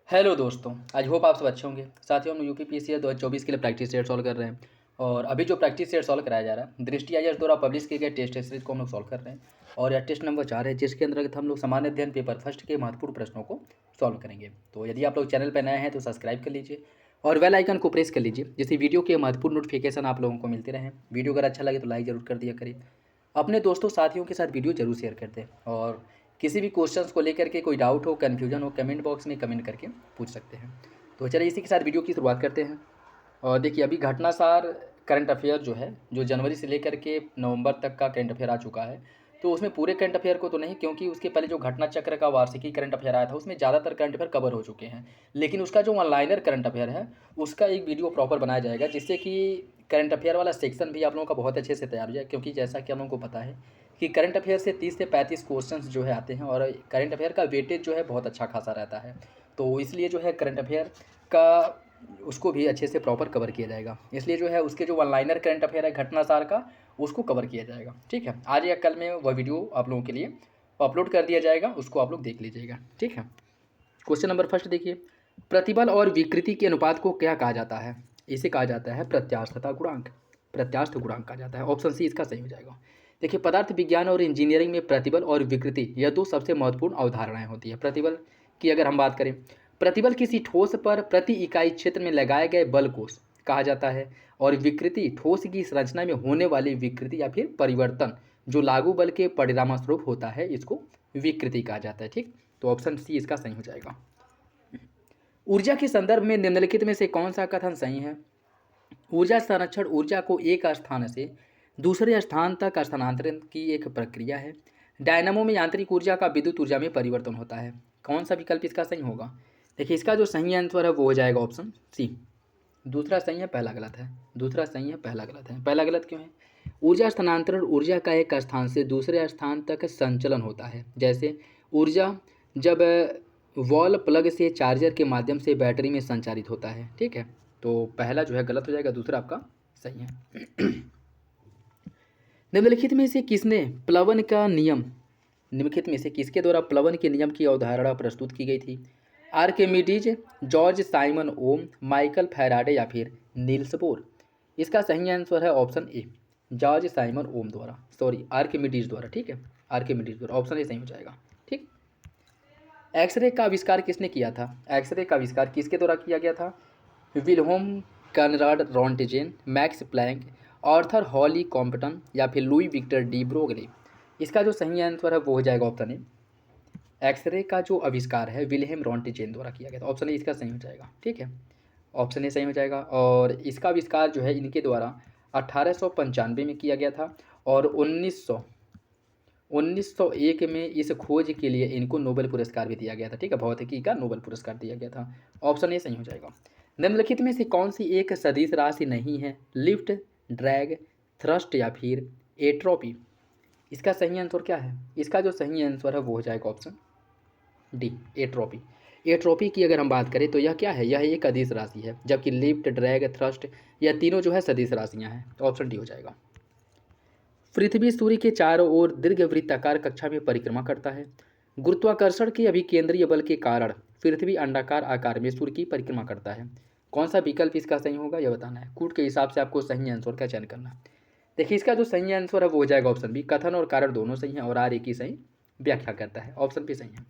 Hello दोस्तों, I hope आप सब अच्छे होंगे। साथियों, हम यूपीपीएससी 2024 के लिए प्रैक्टिस सेट सॉल्व कर रहे हैं और अभी जो प्रैक्टिस सेट सॉल्व कराया जा रहा है दृष्टि आईएएस द्वारा पब्लिश किए गए टेस्ट सीरीज को हम लोग सॉल्व कर रहे हैं और यह टेस्ट नंबर 4 है, जिसके अंतर्गत हम लोग सामान्य अध्ययन पेपर फर्स्ट के महत्वपूर्ण प्रश्नों को सॉल्व करेंगे। तो यदि आप लोग चैनल पर नए हैं तो सब्सक्राइब कर लीजिए और बेल आइकन को प्रेस कर लीजिए, जिससे वीडियो के महत्वपूर्ण नोटिफिकेशन आप लोगों को मिलते रहें। वीडियो अगर अच्छा लगे तो लाइक जरूर कर दिया करिए। अपने दोस्तों साथियों के साथ वीडियो जरूर शेयर कर दें और किसी भी क्वेश्चंस को लेकर के कोई डाउट हो, कन्फ्यूजन हो, कमेंट बॉक्स में कमेंट करके पूछ सकते हैं। तो चलिए इसी के साथ वीडियो की शुरुआत करते हैं। और देखिए, अभी घटनासार करंट अफेयर जो है, जो जनवरी से लेकर के नवंबर तक का करंट अफेयर आ चुका है, तो उसमें पूरे करंट अफेयर को तो नहीं, क्योंकि उसके पहले जो घटना चक्र का वार्षिकी करंट अफेयर आया था उसमें ज़्यादातर करंट अफेयर कवर हो चुके हैं। लेकिन उसका जो ऑनलाइनर करंट अफेयर है उसका एक वीडियो प्रॉपर बनाया जाएगा, जिससे कि करंट अफेयर वाला सेक्शन भी आप लोगों का बहुत अच्छे से तैयार हो जाए। क्योंकि जैसा कि हम लोगों को पता है कि करंट अफेयर से 30 से 35 क्वेश्चंस जो है आते हैं और करंट अफेयर का वेटेज जो है बहुत अच्छा खासा रहता है। तो इसलिए जो है करंट अफेयर का उसको भी अच्छे से प्रॉपर कवर किया जाएगा। इसलिए जो है उसके जो वन लाइनर करंट अफेयर है घटनासार का, उसको कवर किया जाएगा। ठीक है, आज या कल में वह वीडियो आप लोगों के लिए अपलोड कर दिया जाएगा, उसको आप लोग देख लीजिएगा। ठीक है, क्वेश्चन नंबर फर्स्ट देखिए, प्रतिबल और विकृति के अनुपात को क्या कहा जाता है? इसे कहा जाता है प्रत्यास्थता गुणांक। प्रत्यास्थ गुणांक कहा जाता है। ऑप्शन सी इसका सही हो जाएगा। देखिए, पदार्थ विज्ञान और इंजीनियरिंग में प्रतिबल और विकृति यह दो सबसे महत्वपूर्ण अवधारणाएं होती है। प्रतिबल की अगर हम बात करें, प्रतिबल किसी ठोस पर प्रति इकाई क्षेत्र में लगाए गए बल को कहा जाता है और विकृति ठोस की संरचना में होने वाली विकृति या फिर परिवर्तन जो लागू बल के परिणामस्वरूप होता है, इसको विकृति कहा जाता है। ठीक, तो ऑप्शन सी इसका सही हो जाएगा। ऊर्जा के संदर्भ में निम्नलिखित में से कौन सा कथन सही है? ऊर्जा संरक्षण ऊर्जा को एक स्थान से दूसरे स्थान तक स्थानांतरण की एक प्रक्रिया है। डायनामो में यांत्रिक ऊर्जा का विद्युत ऊर्जा में परिवर्तन होता है। कौन सा विकल्प इसका सही होगा? देखिए, इसका जो सही आंसर है वो हो जाएगा ऑप्शन सी। दूसरा सही है, पहला गलत है। दूसरा सही है, पहला गलत है। पहला गलत क्यों है? ऊर्जा स्थानांतरण ऊर्जा का एक स्थान से दूसरे स्थान तक संचलन होता है। जैसे ऊर्जा जब वॉल प्लग से चार्जर के माध्यम से बैटरी में संचारित होता है। ठीक है, तो पहला जो है गलत हो जाएगा, दूसरा आपका सही है। निम्नलिखित में से किसने प्लवन का नियम निम्नलिखित में से किसके द्वारा प्लवन के नियम की अवधारणा प्रस्तुत की गई थी? आर्किमिडीज, जॉर्ज साइमन ओम, माइकल फैराडे या फिर नील्स बोर? इसका सही आंसर है ऑप्शन ए, जॉर्ज साइमन ओम द्वारा, सॉरी आर्किमिडीज द्वारा। ठीक है, आर्किमिडीज द्वारा, ऑप्शन ए सही हो जाएगा। ठीक, एक्सरे का आविष्कार किसने किया था? एक्सरे का आविष्कार किसके द्वारा किया गया था? Wilhelm Conrad Rontgen, Max Planck, Arthur Holly Compton या फिर लुई विक्टर डी ब्रोगली? इसका जो सही आंसर है वो हो जाएगा ऑप्शन ए, एक्सरे का जो आविष्कार है विल्हेम रॉन्टगेन द्वारा किया गया था। ऑप्शन ए इसका सही हो जाएगा। ठीक है, ऑप्शन ए सही हो जाएगा। और इसका आविष्कार जो है इनके द्वारा 1895 में किया गया था और 1901 में इस खोज के लिए इनको नोबेल पुरस्कार भी दिया गया था। ठीक है, भौतिकी का नोबेल पुरस्कार दिया गया था। ऑप्शन ए सही हो जाएगा। निम्नलिखित में से कौन सी एक सदिश राशि नहीं है? लिफ्ट, ड्रैग, थ्रस्ट या फिर एट्रोपी? इसका सही आंसर क्या है? इसका जो सही आंसर है वो हो जाएगा ऑप्शन डी, एट्रोपी। एट्रोपी की अगर हम बात करें तो यह क्या है? यह एक अदिश राशि है, जबकि लिफ्ट, ड्रैग, थ्रस्ट यह तीनों जो है सदिश राशियां हैं। तो ऑप्शन डी हो जाएगा। पृथ्वी सूर्य के चारों ओर दीर्घवृत्ताकार कक्षा में परिक्रमा करता है। गुरुत्वाकर्षण के अभिकेंद्रीय बल के कारण पृथ्वी अंडाकार आकार में सूर्य की परिक्रमा करता है। कौन सा विकल्प इसका सही होगा यह बताना है। कूट के हिसाब से आपको सही आंसर का चयन करना है। देखिए, इसका जो सही आंसर है वो हो जाएगा ऑप्शन बी, कथन और कारण दोनों सही हैं और आर एक ही सही व्याख्या करता है। ऑप्शन बी सही है।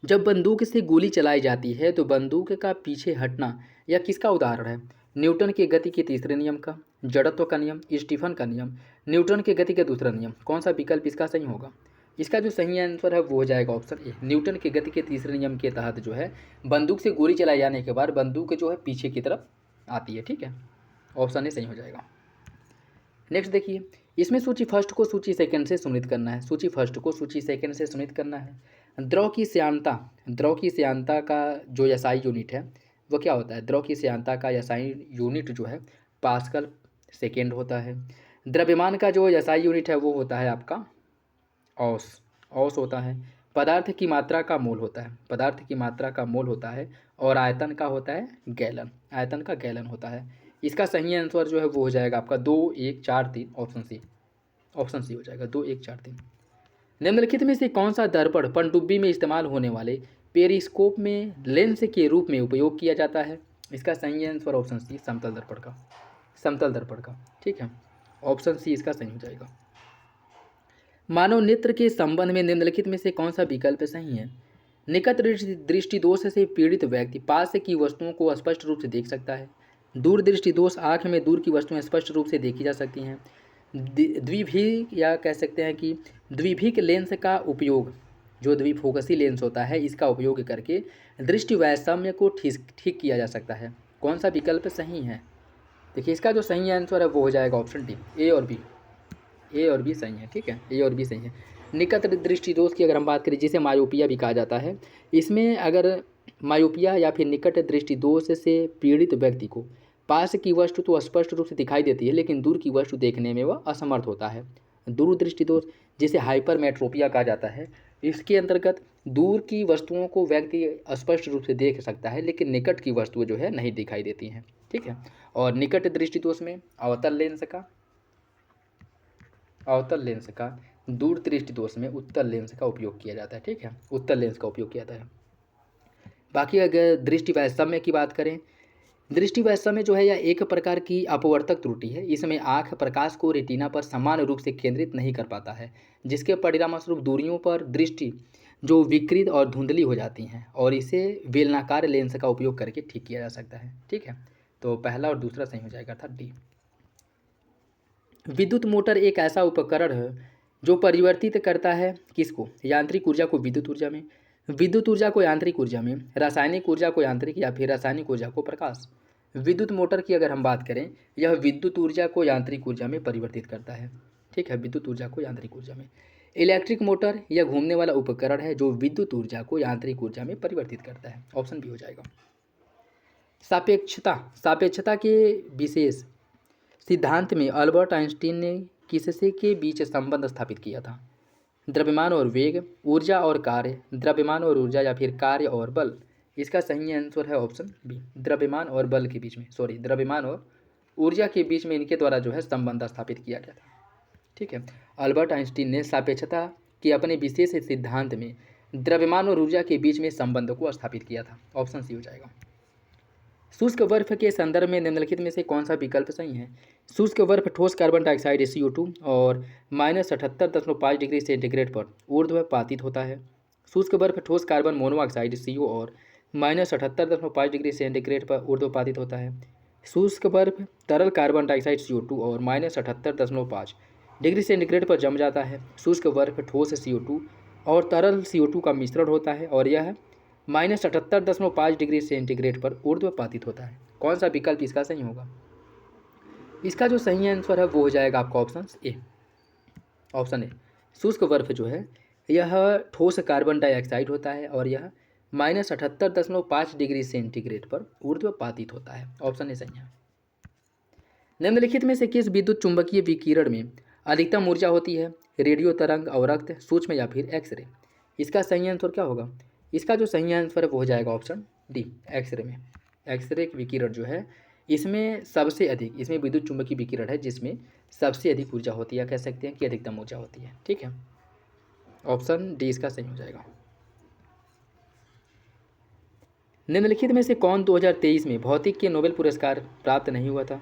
जब बंदूक से गोली चलाई जाती है तो बंदूक का पीछे हटना यह किसका उदाहरण है? न्यूटन के गति के तीसरे नियम का, जड़त्व का नियम, स्टीफन का नियम, न्यूटन के गति का दूसरा नियम? कौन सा विकल्प इसका सही होगा? इसका जो सही आंसर है वो हो जाएगा ऑप्शन ए, न्यूटन के गति के तीसरे नियम के तहत जो है बंदूक से गोली चलाए जाने के बाद बंदूक जो है पीछे की तरफ आती है। ठीक है, ऑप्शन ए सही हो जाएगा। नेक्स्ट देखिए, इसमें सूची फर्स्ट को सूची सेकंड से सुनित करना है। सूची फर्स्ट को सूची सेकंड से सुनित करना है। द्रव की श्यानता का जो एसआई यूनिट है वो क्या होता है? द्रव की श्यानता का एसआई यूनिट जो है पास्कल सेकेंड होता है। द्रव्यमान का जो एसआई यूनिट है वो होता है आपका औस औस होता है। पदार्थ की मात्रा का मोल होता है, पदार्थ की मात्रा का मोल होता है। और आयतन का होता है गैलन, आयतन का गैलन होता है। इसका सही आंसर जो है वो हो जाएगा आपका 2, 1, 4, 3, ऑप्शन सी। ऑप्शन सी हो जाएगा 2, 1, 4, 3। निम्नलिखित में से कौन सा दर्पण पनडुब्बी में इस्तेमाल होने वाले पेरिस्कोप में लेंस के रूप में उपयोग किया जाता है? इसका सही आंसर ऑप्शन सी, समतल दर्पण का। समतल दर्पण का, ठीक है, ऑप्शन सी इसका सही हो जाएगा। मानव नेत्र के संबंध में निम्नलिखित में से कौन सा विकल्प सही है? निकट दृष्टि दोष से पीड़ित व्यक्ति पास की वस्तुओं को स्पष्ट रूप से देख सकता है। दूर दृष्टि दोष आँख में दूर की वस्तुएं स्पष्ट रूप से देखी जा सकती हैं। द्विभीक या कह सकते हैं कि द्विभीक लेंस का उपयोग, जो द्विफोकसी लेंस होता है, इसका उपयोग करके दृष्टि वैषम्य को ठीक किया जा सकता है। कौन सा विकल्प सही है? देखिए इसका जो सही आंसर है वो हो जाएगा ऑप्शन डी, ए और बी। ए और बी सही है, ठीक है, ए और बी सही है। निकट दृष्टि दोष की अगर हम बात करें, जिसे मायोपिया भी कहा जाता है, इसमें अगर मायोपिया या फिर निकट दृष्टि दोष से पीड़ित व्यक्ति को पास की वस्तु तो स्पष्ट रूप से दिखाई देती है, लेकिन दूर की वस्तु देखने में वह असमर्थ होता है। दूरदृष्टि दोष जिसे हाइपरमेट्रोपिया कहा जाता है, इसके अंतर्गत दूर की वस्तुओं को व्यक्ति स्पष्ट रूप से देख सकता है, लेकिन निकट की वस्तुएं जो है नहीं दिखाई देती हैं, ठीक है। और निकट दृष्टि दोष में अवतल लेंस का, दूर दृष्टि दोष में उत्तल लेंस का उपयोग किया जाता है, ठीक है, उत्तल लेंस का उपयोग किया जाता है। बाकी अगर दृष्टि वैषम्य की बात करें, दृष्टि वैषम्य जो है यह एक प्रकार की अपवर्तक त्रुटि है। इसमें आँख प्रकाश को रेटिना पर समान रूप से केंद्रित नहीं कर पाता है, जिसके परिणामस्वरूप दूरियों पर दृष्टि जो विकृत और धुंधली हो जाती हैं, और इसे बेलनाकार लेंस का उपयोग करके ठीक किया जा सकता है, ठीक है। तो पहला और दूसरा सही हो जाएगा था डी। विद्युत मोटर एक ऐसा उपकरण है जो परिवर्तित करता है किसको? यांत्रिक ऊर्जा को विद्युत ऊर्जा में, विद्युत ऊर्जा को यांत्रिक ऊर्जा में, रासायनिक ऊर्जा को यांत्रिक, या फिर रासायनिक ऊर्जा को प्रकाश। विद्युत मोटर की अगर हम बात करें, यह विद्युत ऊर्जा को यांत्रिक ऊर्जा में परिवर्तित करता है, ठीक है, विद्युत ऊर्जा को यांत्रिक ऊर्जा में। इलेक्ट्रिक मोटर यह घूमने वाला उपकरण है जो विद्युत ऊर्जा को यांत्रिक ऊर्जा में परिवर्तित करता है, ऑप्शन बी हो जाएगा। सापेक्षता के विशेष सिद्धांत में अल्बर्ट आइंस्टीन ने किससे के बीच संबंध स्थापित किया था? द्रव्यमान और वेग, ऊर्जा और कार्य, द्रव्यमान और ऊर्जा, या फिर कार्य और बल। इसका सही आंसर है ऑप्शन बी, द्रव्यमान और बल के बीच में, द्रव्यमान और ऊर्जा के बीच में इनके द्वारा जो है संबंध स्थापित किया गया था, ठीक है। अल्बर्ट आइंस्टीन ने सापेक्षता के अपने विशेष सिद्धांत में द्रव्यमान और ऊर्जा के बीच में संबंध को स्थापित किया था, ऑप्शन सी हो जाएगा। शुष्क बर्फ के संदर्भ में निम्नलिखित में से कौन सा विकल्प सही है? शुष्क बर्फ ठोस कार्बन डाइऑक्साइड CO2 और -78.5 डिग्री सेंटीग्रेड पर ऊर्ध्वपातित होता है। शुष्क बर्फ ठोस कार्बन मोनोऑक्साइड CO और -78.5 डिग्री सेंटीग्रेड पर ऊर्ध्वपातित होता है। शुष्क बर्फ तरल कार्बन डाइऑक्साइड CO2 और -78.5 डिग्री सेंटीग्रेड पर जम जाता है। शुष्क बर्फ ठोस CO2 और तरल CO2 का मिश्रण होता है, और यह -78.5 डिग्री सेंटीग्रेड पर ऊर्ध्वपातित होता है। कौन सा विकल्प इसका सही होगा? इसका जो सही आंसर है वो हो जाएगा आपका ऑप्शन ए, ऑप्शन ए। शुष्क बर्फ जो है यह ठोस कार्बन डाइऑक्साइड होता है, और यह -78.5 डिग्री सेंटीग्रेड पर ऊर्ध्वपातित होता है, ऑप्शन ए सही है। निम्नलिखित में से किस विद्युत चुंबकीय विकिरण में अधिकतम ऊर्जा होती है? रेडियो तरंग, अवरक्त, सूक्ष्म, या फिर एक्सरे। इसका सही आंसर क्या होगा? इसका जो सही आंसर है वो हो जाएगा ऑप्शन डी, एक्सरे में। एक्सरे विकिरण जो है इसमें सबसे अधिक, इसमें विद्युत चुंबकीय विकिरण है जिसमें सबसे अधिक ऊर्जा होती है, कह सकते हैं कि अधिकतम ऊर्जा होती है, ठीक है, ऑप्शन डी इसका सही हो जाएगा। निम्नलिखित में से कौन 2023 में भौतिक के नोबेल पुरस्कार प्राप्त नहीं हुआ था?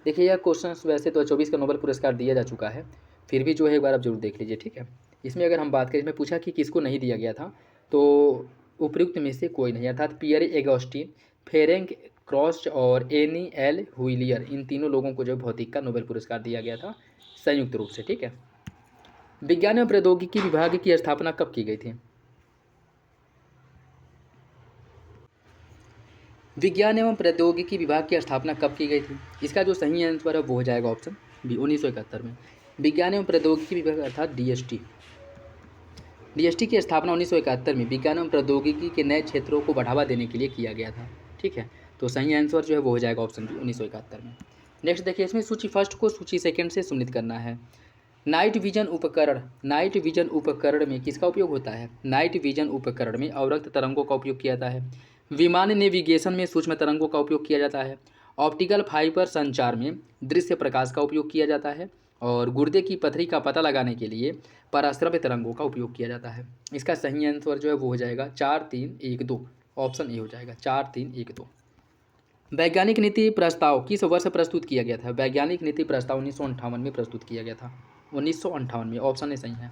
देखिए यह क्वेश्चन वैसे 2024 का नोबेल पुरस्कार दिया जा चुका है, फिर भी जो है एक बार आप जरूर देख लीजिए, ठीक है। इसमें अगर हम बात करें, इसमें पूछा कि किसको नहीं दिया गया था, तो उपयुक्त में से कोई नहीं, अर्थात पियरे एगोस्टिन, फेरेंक क्रॉस्ट और एनी एल हुइलियर, इन तीनों लोगों को जो भौतिक का नोबेल पुरस्कार दिया गया था संयुक्त रूप से, ठीक है। विज्ञान एवं प्रौद्योगिकी विभाग की स्थापना कब की गई थी? विज्ञान एवं प्रौद्योगिकी विभाग की स्थापना कब की गई थी? इसका जो सही आंसर है वो हो जाएगा ऑप्शन बी, 1971 में। विज्ञान एवं प्रौद्योगिकी विभाग अर्थात DST की स्थापना 1971 में विज्ञान एवं प्रौद्योगिकी के नए क्षेत्रों को बढ़ावा देने के लिए किया गया था, ठीक है। तो सही आंसर जो है वो हो जाएगा ऑप्शन बी, 1971 में। नेक्स्ट देखिए, इसमें सूची फर्स्ट को सूची सेकंड से सम्मिलित करना है। नाइट विजन उपकरण में किसका उपयोग होता है? नाइट विजन उपकरण में अवरक्त तरंगों का उपयोग किया जाता है। विमान नेविगेशन में सूक्ष्म तरंगों का उपयोग किया जाता है। ऑप्टिकल फाइबर संचार में दृश्य प्रकाश का उपयोग किया जाता है, और गुर्दे की पथरी का पता लगाने के लिए पराश्रव्य तरंगों का उपयोग किया जाता है। इसका सही आंसर जो है वो हो जाएगा 4-3-1-2, ऑप्शन ए हो जाएगा 4-3-1-2। वैज्ञानिक नीति प्रस्ताव किस वर्ष प्रस्तुत किया गया था? वैज्ञानिक नीति प्रस्ताव 1958 में प्रस्तुत किया गया था, 1958 में, ऑप्शन ए सही है।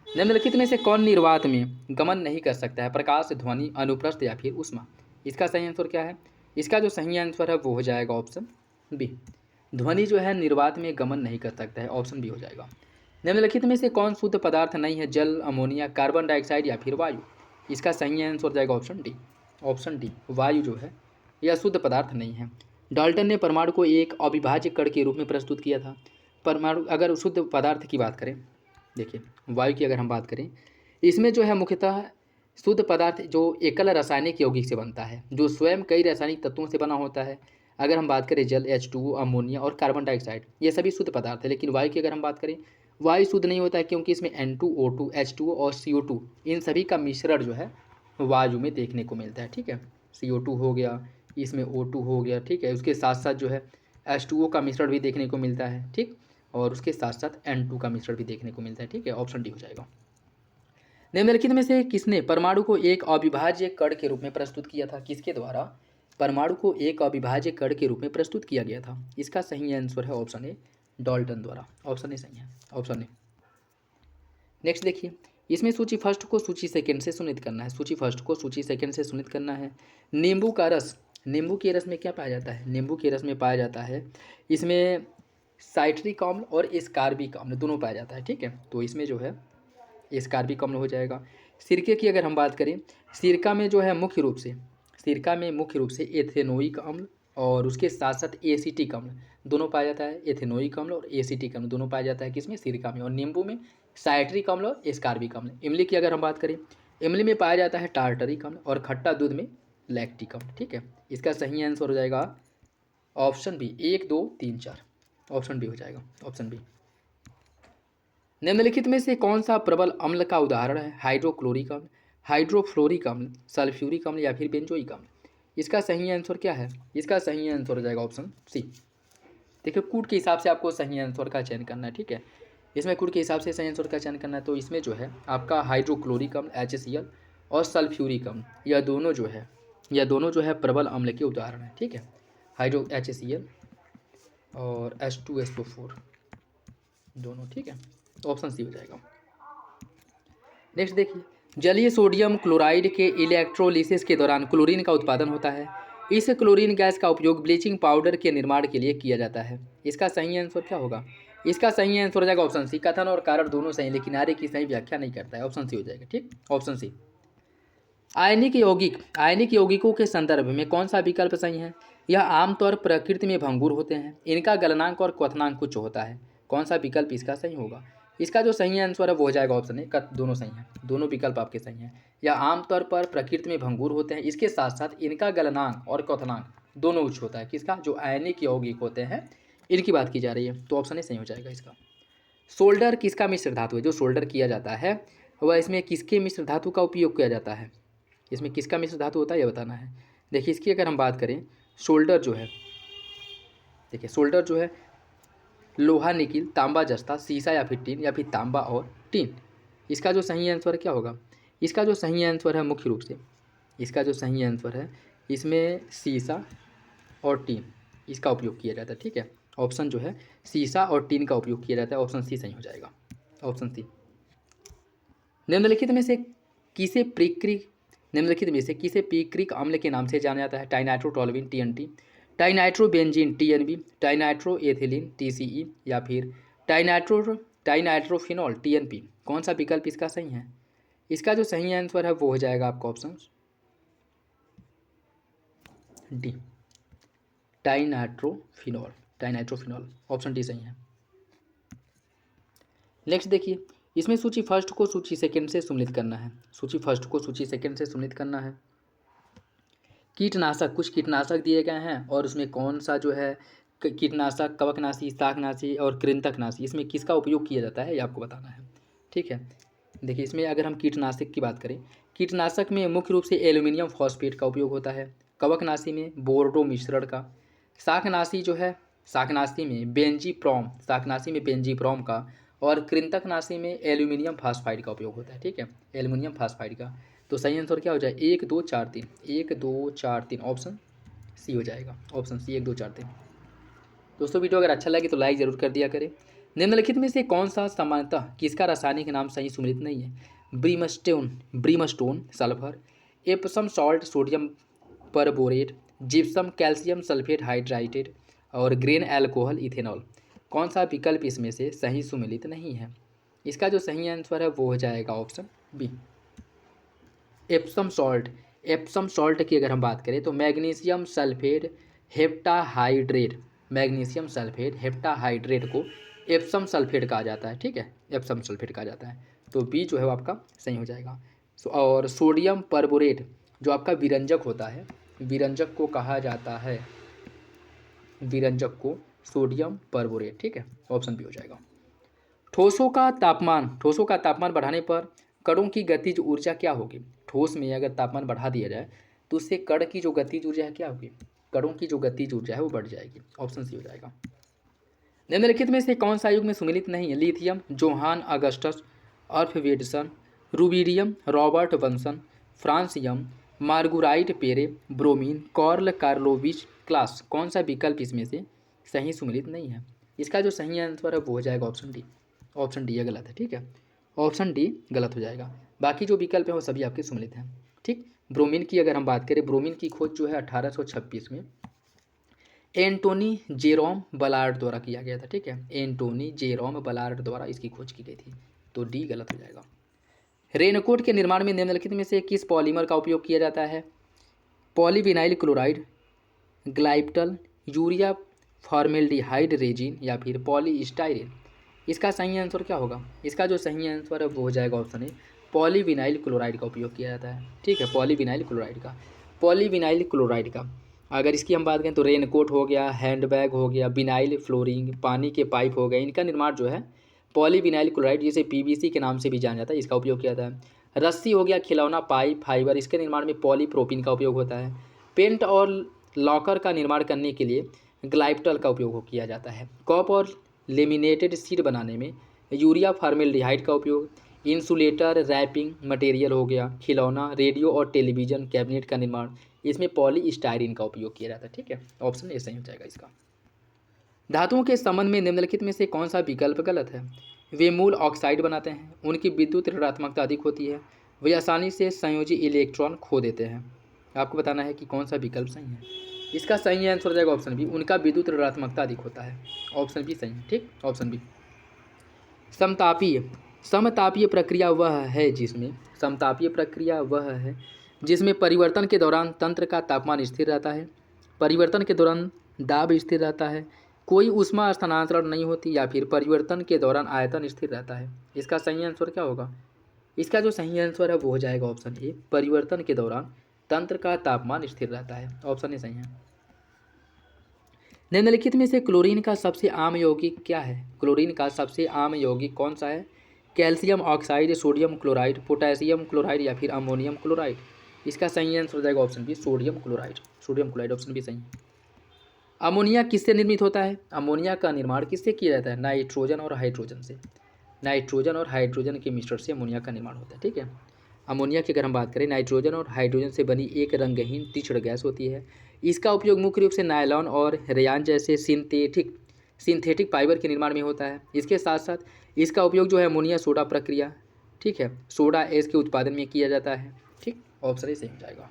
निम्नलिखित में से कौन निर्वात में गमन नहीं कर सकता है? प्रकाश, ध्वनि, अनुप्रस्थ या फिर ऊष्मा? इसका सही आंसर क्या है? इसका जो सही आंसर है वो हो जाएगा ऑप्शन बी। ध्वनि जो है निर्वात में गमन नहीं कर सकता है, ऑप्शन बी हो जाएगा। निम्नलिखित में से कौन शुद्ध पदार्थ नहीं है? जल, अमोनिया, कार्बन डाइऑक्साइड या फिर वायु? इसका सही आंसर हो जाएगा ऑप्शन डी। ऑप्शन डी, वायु जो है यह शुद्ध पदार्थ नहीं है। डाल्टन ने परमाणु को एक अविभाज्य कण के रूप में प्रस्तुत किया था। परमाणु, अगर शुद्ध पदार्थ की बात करें, देखिए वायु की अगर हम बात करें, इसमें जो है मुख्यतः शुद्ध पदार्थ जो एकल रासायनिक यौगिक से बनता है, जो स्वयं कई रासायनिक तत्वों से बना होता है। अगर हम बात करें जल, H2O, अमोनिया और कार्बन डाइऑक्साइड, ये सभी शुद्ध पदार्थ है। लेकिन वायु की अगर हम बात करें, वायु शुद्ध नहीं होता है, क्योंकि इसमें N2O2, H2O और CO2, इन सभी का मिश्रण जो है वायु में देखने को मिलता है। ठीक है, CO2 हो गया, इसमें O2 हो गया, ठीक है, उसके साथ साथ जो है H2O का मिश्रण भी देखने को मिलता है, ठीक, और उसके साथ साथ N2 का मिश्रण भी देखने को मिलता है। ठीक है, ऑप्शन डी हो जाएगा। निम्नलिखित में से किसने परमाणु को एक अविभाज्य कण के रूप में प्रस्तुत किया था? किसके द्वारा परमाणु को एक अविभाज्य कण के रूप में प्रस्तुत किया गया था? इसका सही आंसर है ऑप्शन ए, डाल्टन द्वारा, ऑप्शन ए सही है, ऑप्शन ए। नेक्स्ट देखिए, इसमें सूची फर्स्ट को सूची सेकंड से सुनित करना है। सूची फर्स्ट को सूची सेकंड से सुनित करना है। नींबू का रस, नींबू के रस में क्या पाया जाता है? नींबू के रस में पाया जाता है, इसमें साइट्रिक अम्ल और एस्कार्बिक अम्ल दोनों पाया जाता है। ठीक है, तो इसमें जो है एस्कार्बिक अम्ल हो जाएगा। सिरके की अगर हम बात करें, सिरका में जो है मुख्य रूप से, सिरका में मुख्य रूप से एथेनोइक अम्ल और उसके साथ साथ एसिटिक अम्ल दोनों पाया जाता है। एथेनोइक अम्ल और एसिटिक अम्ल दोनों पाया जाता है किसमें? सिरका में। और नींबू में साइट्रिक अम्ल और एस्कार्बिक अम्ल। इमली की अगर हम बात करें, इमली में पाया जाता है टार्टरिक अम्ल और खट्टा दूध में लैक्टिक अम्ल। ठीक है, इसका सही आंसर हो जाएगा ऑप्शन बी, 1, 2, 3, 4, ऑप्शन बी हो जाएगा, ऑप्शन बी। निम्नलिखित में से कौन सा प्रबल अम्ल का उदाहरण है? हाइड्रोक्लोरिक अम्ल, हाइड्रोफ्लोरिक अम्ल, सल्फ्यूरिक अम्ल या फिर बेंजोइक अम्ल? इसका सही आंसर क्या है? इसका सही आंसर हो जाएगा ऑप्शन सी। देखिए कूट के हिसाब से आपको सही आंसर का चयन करना है। ठीक है, इसमें कूट के हिसाब से सही आंसर का चयन करना है। तो इसमें जो है आपका हाइड्रोक्लोरिक अम्ल HCl और सल्फ्यूरिक अम्ल, यह दोनों जो है प्रबल अम्ल के उदाहरण है। ठीक है, हाइड्रो HCl और H2SO4 दोनों। ठीक है, ऑप्शन सी हो जाएगा। नेक्स्ट देखिए, जलीय सोडियम क्लोराइड के इलेक्ट्रोलिसिस के दौरान क्लोरीन का उत्पादन होता है। इस क्लोरीन गैस का उपयोग ब्लीचिंग पाउडर के निर्माण के लिए किया जाता है। इसका सही आंसर क्या होगा? इसका सही आंसर हो जाएगा ऑप्शन सी। कथन और कारण दोनों सही, लेकिन आर्य की सही व्याख्या नहीं करता है, ऑप्शन सी हो जाएगा। ठीक, ऑप्शन सी। आयनिक यौगिकों के संदर्भ में कौन सा विकल्प सही है? यह आमतौर प्रकृति में भंगुर होते हैं, इनका गलनांक और क्वथनांक उच्च होता है। कौन सा विकल्प इसका सही होगा? इसका जो सही आंसर है वो हो जाएगा ऑप्शन ए, दोनों सही हैं, दोनों विकल्प आपके सही हैं। यह आमतौर पर प्रकृति में भंगुर होते हैं, इसके साथ साथ इनका गलनांक और क्वथनांक दोनों उच्च होता है। किसका? जो आयनिक यौगिक होते हैं इनकी बात की जा रही है, तो ऑप्शन ए सही हो जाएगा इसका। सोल्डर किसका मिश्र धातु है? जो सोल्डर किया जाता है वह इसमें किसके मिश्र धातु का उपयोग किया जाता है? इसमें किसका मिश्र धातु होता है यह बताना है। देखिए इसकी अगर हम बात करें, सोल्डर जो है, देखिए सोल्डर जो है लोहा, निकिल, तांबा, जस्ता, सीसा या फिर टीन, या फिर तांबा और टीन। इसका जो सही आंसर क्या होगा? इसका जो सही आंसर है मुख्य रूप से, इसका जो सही आंसर है इसमें सीसा और टीन इसका उपयोग किया जाता है। ठीक है, ऑप्शन जो है सीसा और टीन का उपयोग किया जाता है, ऑप्शन सी सही हो जाएगा, ऑप्शन सी। निम्नलिखित में से किसे पीक्रिक अम्ल के नाम से जाना जाता है? टाइनाइट्रोटोल्यूइन TNT, टाइनाइट्रोबेंजीन TNB, टाइनाइट्रोएथिलीन TCE या फिर टाइनाइट्रोफिनॉल TNP? कौन सा विकल्प इसका सही है? इसका जो सही आंसर है वो हो जाएगा आपका ऑप्शन डी, टाइनाइट्रोफिनॉल, ऑप्शन डी सही है। नेक्स्ट देखिए, इसमें सूची फर्स्ट को सूची सेकंड से सम्मिलित करना है। सूची फर्स्ट को सूची सेकंड से सम्मिलित करना है। कीटनाशक, कुछ कीटनाशक दिए गए हैं और उसमें कौन सा जो है कीटनाशक, कवकनाशी, शाकनाशी और कृंतकनाशी, इसमें किसका उपयोग किया जाता है ये आपको बताना है। ठीक है, देखिए इसमें अगर हम कीटनाशक की बात करें, कीटनाशक में मुख्य रूप से एल्यूमिनियम फॉस्फेट का उपयोग होता है। कवकनाशी में बोर्डो मिश्रण का। शाकनाशी जो है शाकनाशी में बेंजीप्रोम, शाकनाशी में बेंजीप्रोम का, और कृंतकनाशी में एल्यूमिनियम फास्फाइड का उपयोग होता है। ठीक है, एल्यूमिनियम फास्फाइड का। तो सही आंसर क्या हो जाए? 1 2 4 3, 1 2 4 3, ऑप्शन सी हो जाएगा, ऑप्शन सी 1 2 4 3। दोस्तों वीडियो अगर अच्छा लगे तो लाइक ज़रूर कर दिया करें। निम्नलिखित में से कौन सा सामान्यतः किसका रासायनिक नाम सही सुमेलित नहीं है? Brimstone sulphur, Epsom salt sodium perborate, gypsum calcium sulphate hydrated, और ग्रेन एल्कोहल इथेनॉल। कौन सा विकल्प इसमें से सही सुमेलित नहीं है? इसका जो सही आंसर है वो हो जाएगा option B, Epsom salt. Epsom salt की अगर हम बात करें तो magnesium sulphate heptahydrate, magnesium sulphate heptahydrate को एप्सम सल्फेट कहा जाता है। ठीक है, एप्सम सल्फेट कहा जाता है। तो बी जो है वो आपका सही हो जाएगा। और सोडियम परबोरेट जो आपका विरंजक होता है, विरंजक को कहा जाता है, विरंजक को सोडियम परबोरेट। ठीक है, ऑप्शन बी हो जाएगा। ठोसों का तापमान बढ़ाने पर कणों की गतिज ऊर्जा क्या होगी? ठोस में अगर तापमान बढ़ा दिया जाए तो उससे कण की जो गतिज ऊर्जा है क्या होगी? कणों की जो गतिज ऊर्जा है वो बढ़ जाएगी, ऑप्शन सी हो जाएगा। निम्नलिखित में से कौन सा युग में सुमेलित नहीं है? Lithium Johan Augustus Arfwedson, rubidium Robert Bunsen, francium Marguerite Perey, bromine Carl Karlovich Claus. कौन सा विकल्प इसमें से सही सुमेलित नहीं है? इसका जो सही आंसर है वो हो जाएगा ऑप्शन डी, ऑप्शन डी ये गलत है। ठीक है, ऑप्शन डी गलत हो जाएगा। बाकी जो विकल्प है वो सभी आपके सुमेलित हैं। ठीक, ब्रोमीन की अगर हम बात करें, ब्रोमीन की खोज जो है 1826 में एंटोनी जेरोम बलार्ड द्वारा किया गया था। ठीक है, एंटोनी जेरोम बलार्ड द्वारा इसकी खोज की गई थी। तो डी गलत हो जाएगा। रेनकोट के निर्माण में निम्नलिखित में से किस पॉलीमर का उपयोग किया जाता है? Polyvinyl chloride, glyptal, urea formaldehyde resin, या फिर पॉलीस्टाइरीन। इसका सही आंसर क्या होगा? इसका जो सही आंसर है वो हो जाएगा ऑप्शन ए, पॉलीविनाइल क्लोराइड का उपयोग किया जाता है। ठीक है, पॉलीविनाइल क्लोराइड का, पॉलीविनाइल क्लोराइड का। अगर इसकी हम बात करें तो रेनकोट हो गया, हैंडबैग हो गया, विनाइल फ्लोरिंग, पानी के पाइप हो गए, इनका निर्माण जो है पॉलीविनाइल क्लोराइड जिसे पीवीसी के नाम से भी जाना जाता है, इसका उपयोग किया जाता है। रस्सी हो गया, खिलौना, पाइप, फाइबर, इसके निर्माण में पॉलीप्रोपिन का उपयोग होता है। पेंट और लॉकर का निर्माण करने के लिए ग्लाइप्टल का उपयोग किया जाता है। कप और लेमिनेटेड शीट बनाने में यूरिया फॉर्मेल्डिहाइड का उपयोग। इंसुलेटर रैपिंग मटेरियल हो गया, खिलौना, रेडियो और टेलीविज़न कैबिनेट का निर्माण, इसमें पॉलीस्टाइरीन का उपयोग किया जाता है। ठीक है, ऑप्शन ए सही हो जाएगा इसका। धातुओं के संबंध में निम्नलिखित में से कौन सा विकल्प गलत है? वे मूल ऑक्साइड बनाते हैं, उनकी विद्युत ऋणात्मकता अधिक होती है, वे आसानी से संयोजी इलेक्ट्रॉन खो देते हैं। आपको बताना है कि कौन सा विकल्प सही है। इसका सही आंसर हो जाएगा ऑप्शन बी, उनका विद्युत ऋणात्मकता अधिक होता है। ऑप्शन बी सही है। ठीक, ऑप्शन बी। समतापीय, समतापीय प्रक्रिया वह है जिसमें, समतापीय प्रक्रिया वह है जिसमें परिवर्तन के दौरान तंत्र का तापमान स्थिर रहता है, परिवर्तन के दौरान दाब स्थिर रहता है, कोई ऊष्मा स्थानांतरण नहीं होती, या फिर परिवर्तन के दौरान आयतन स्थिर रहता है। इसका सही आंसर क्या होगा? इसका जो सही आंसर है वो हो जाएगा ऑप्शन ए, परिवर्तन के दौरान तंत्र का तापमान स्थिर रहता है। ऑप्शन ए सही है। निम्नलिखित में से क्लोरीन का सबसे आम यौगिक क्या है? क्लोरीन का सबसे आम यौगिक कौन सा है? Calcium oxide, sodium chloride, potassium chloride, या फिर अमोनियम क्लोराइड। इसका सही आंसर हो जाएगा option B, sodium chloride. Sodium chloride option B सही है। अमोनिया किससे निर्मित होता है? अमोनिया का निर्माण किससे किया जाता है? नाइट्रोजन और हाइड्रोजन से। नाइट्रोजन और हाइड्रोजन के मिश्रण से अमोनिया का निर्माण होता है। ठीक है, अमोनिया की अगर हम बात करें, नाइट्रोजन और हाइड्रोजन से बनी एक रंगहीन तीक्ष्ण गैस होती है। इसका उपयोग मुख्य रूप से नायलॉन और रेयान जैसे सिंथेटिक फाइबर के निर्माण में होता है। इसके साथ साथ इसका उपयोग जो है अमोनिया सोडा प्रक्रिया, ठीक है, सोडा एस के उत्पादन में किया जाता है। ठीक, ऑप्शन ए सही हो जाएगा।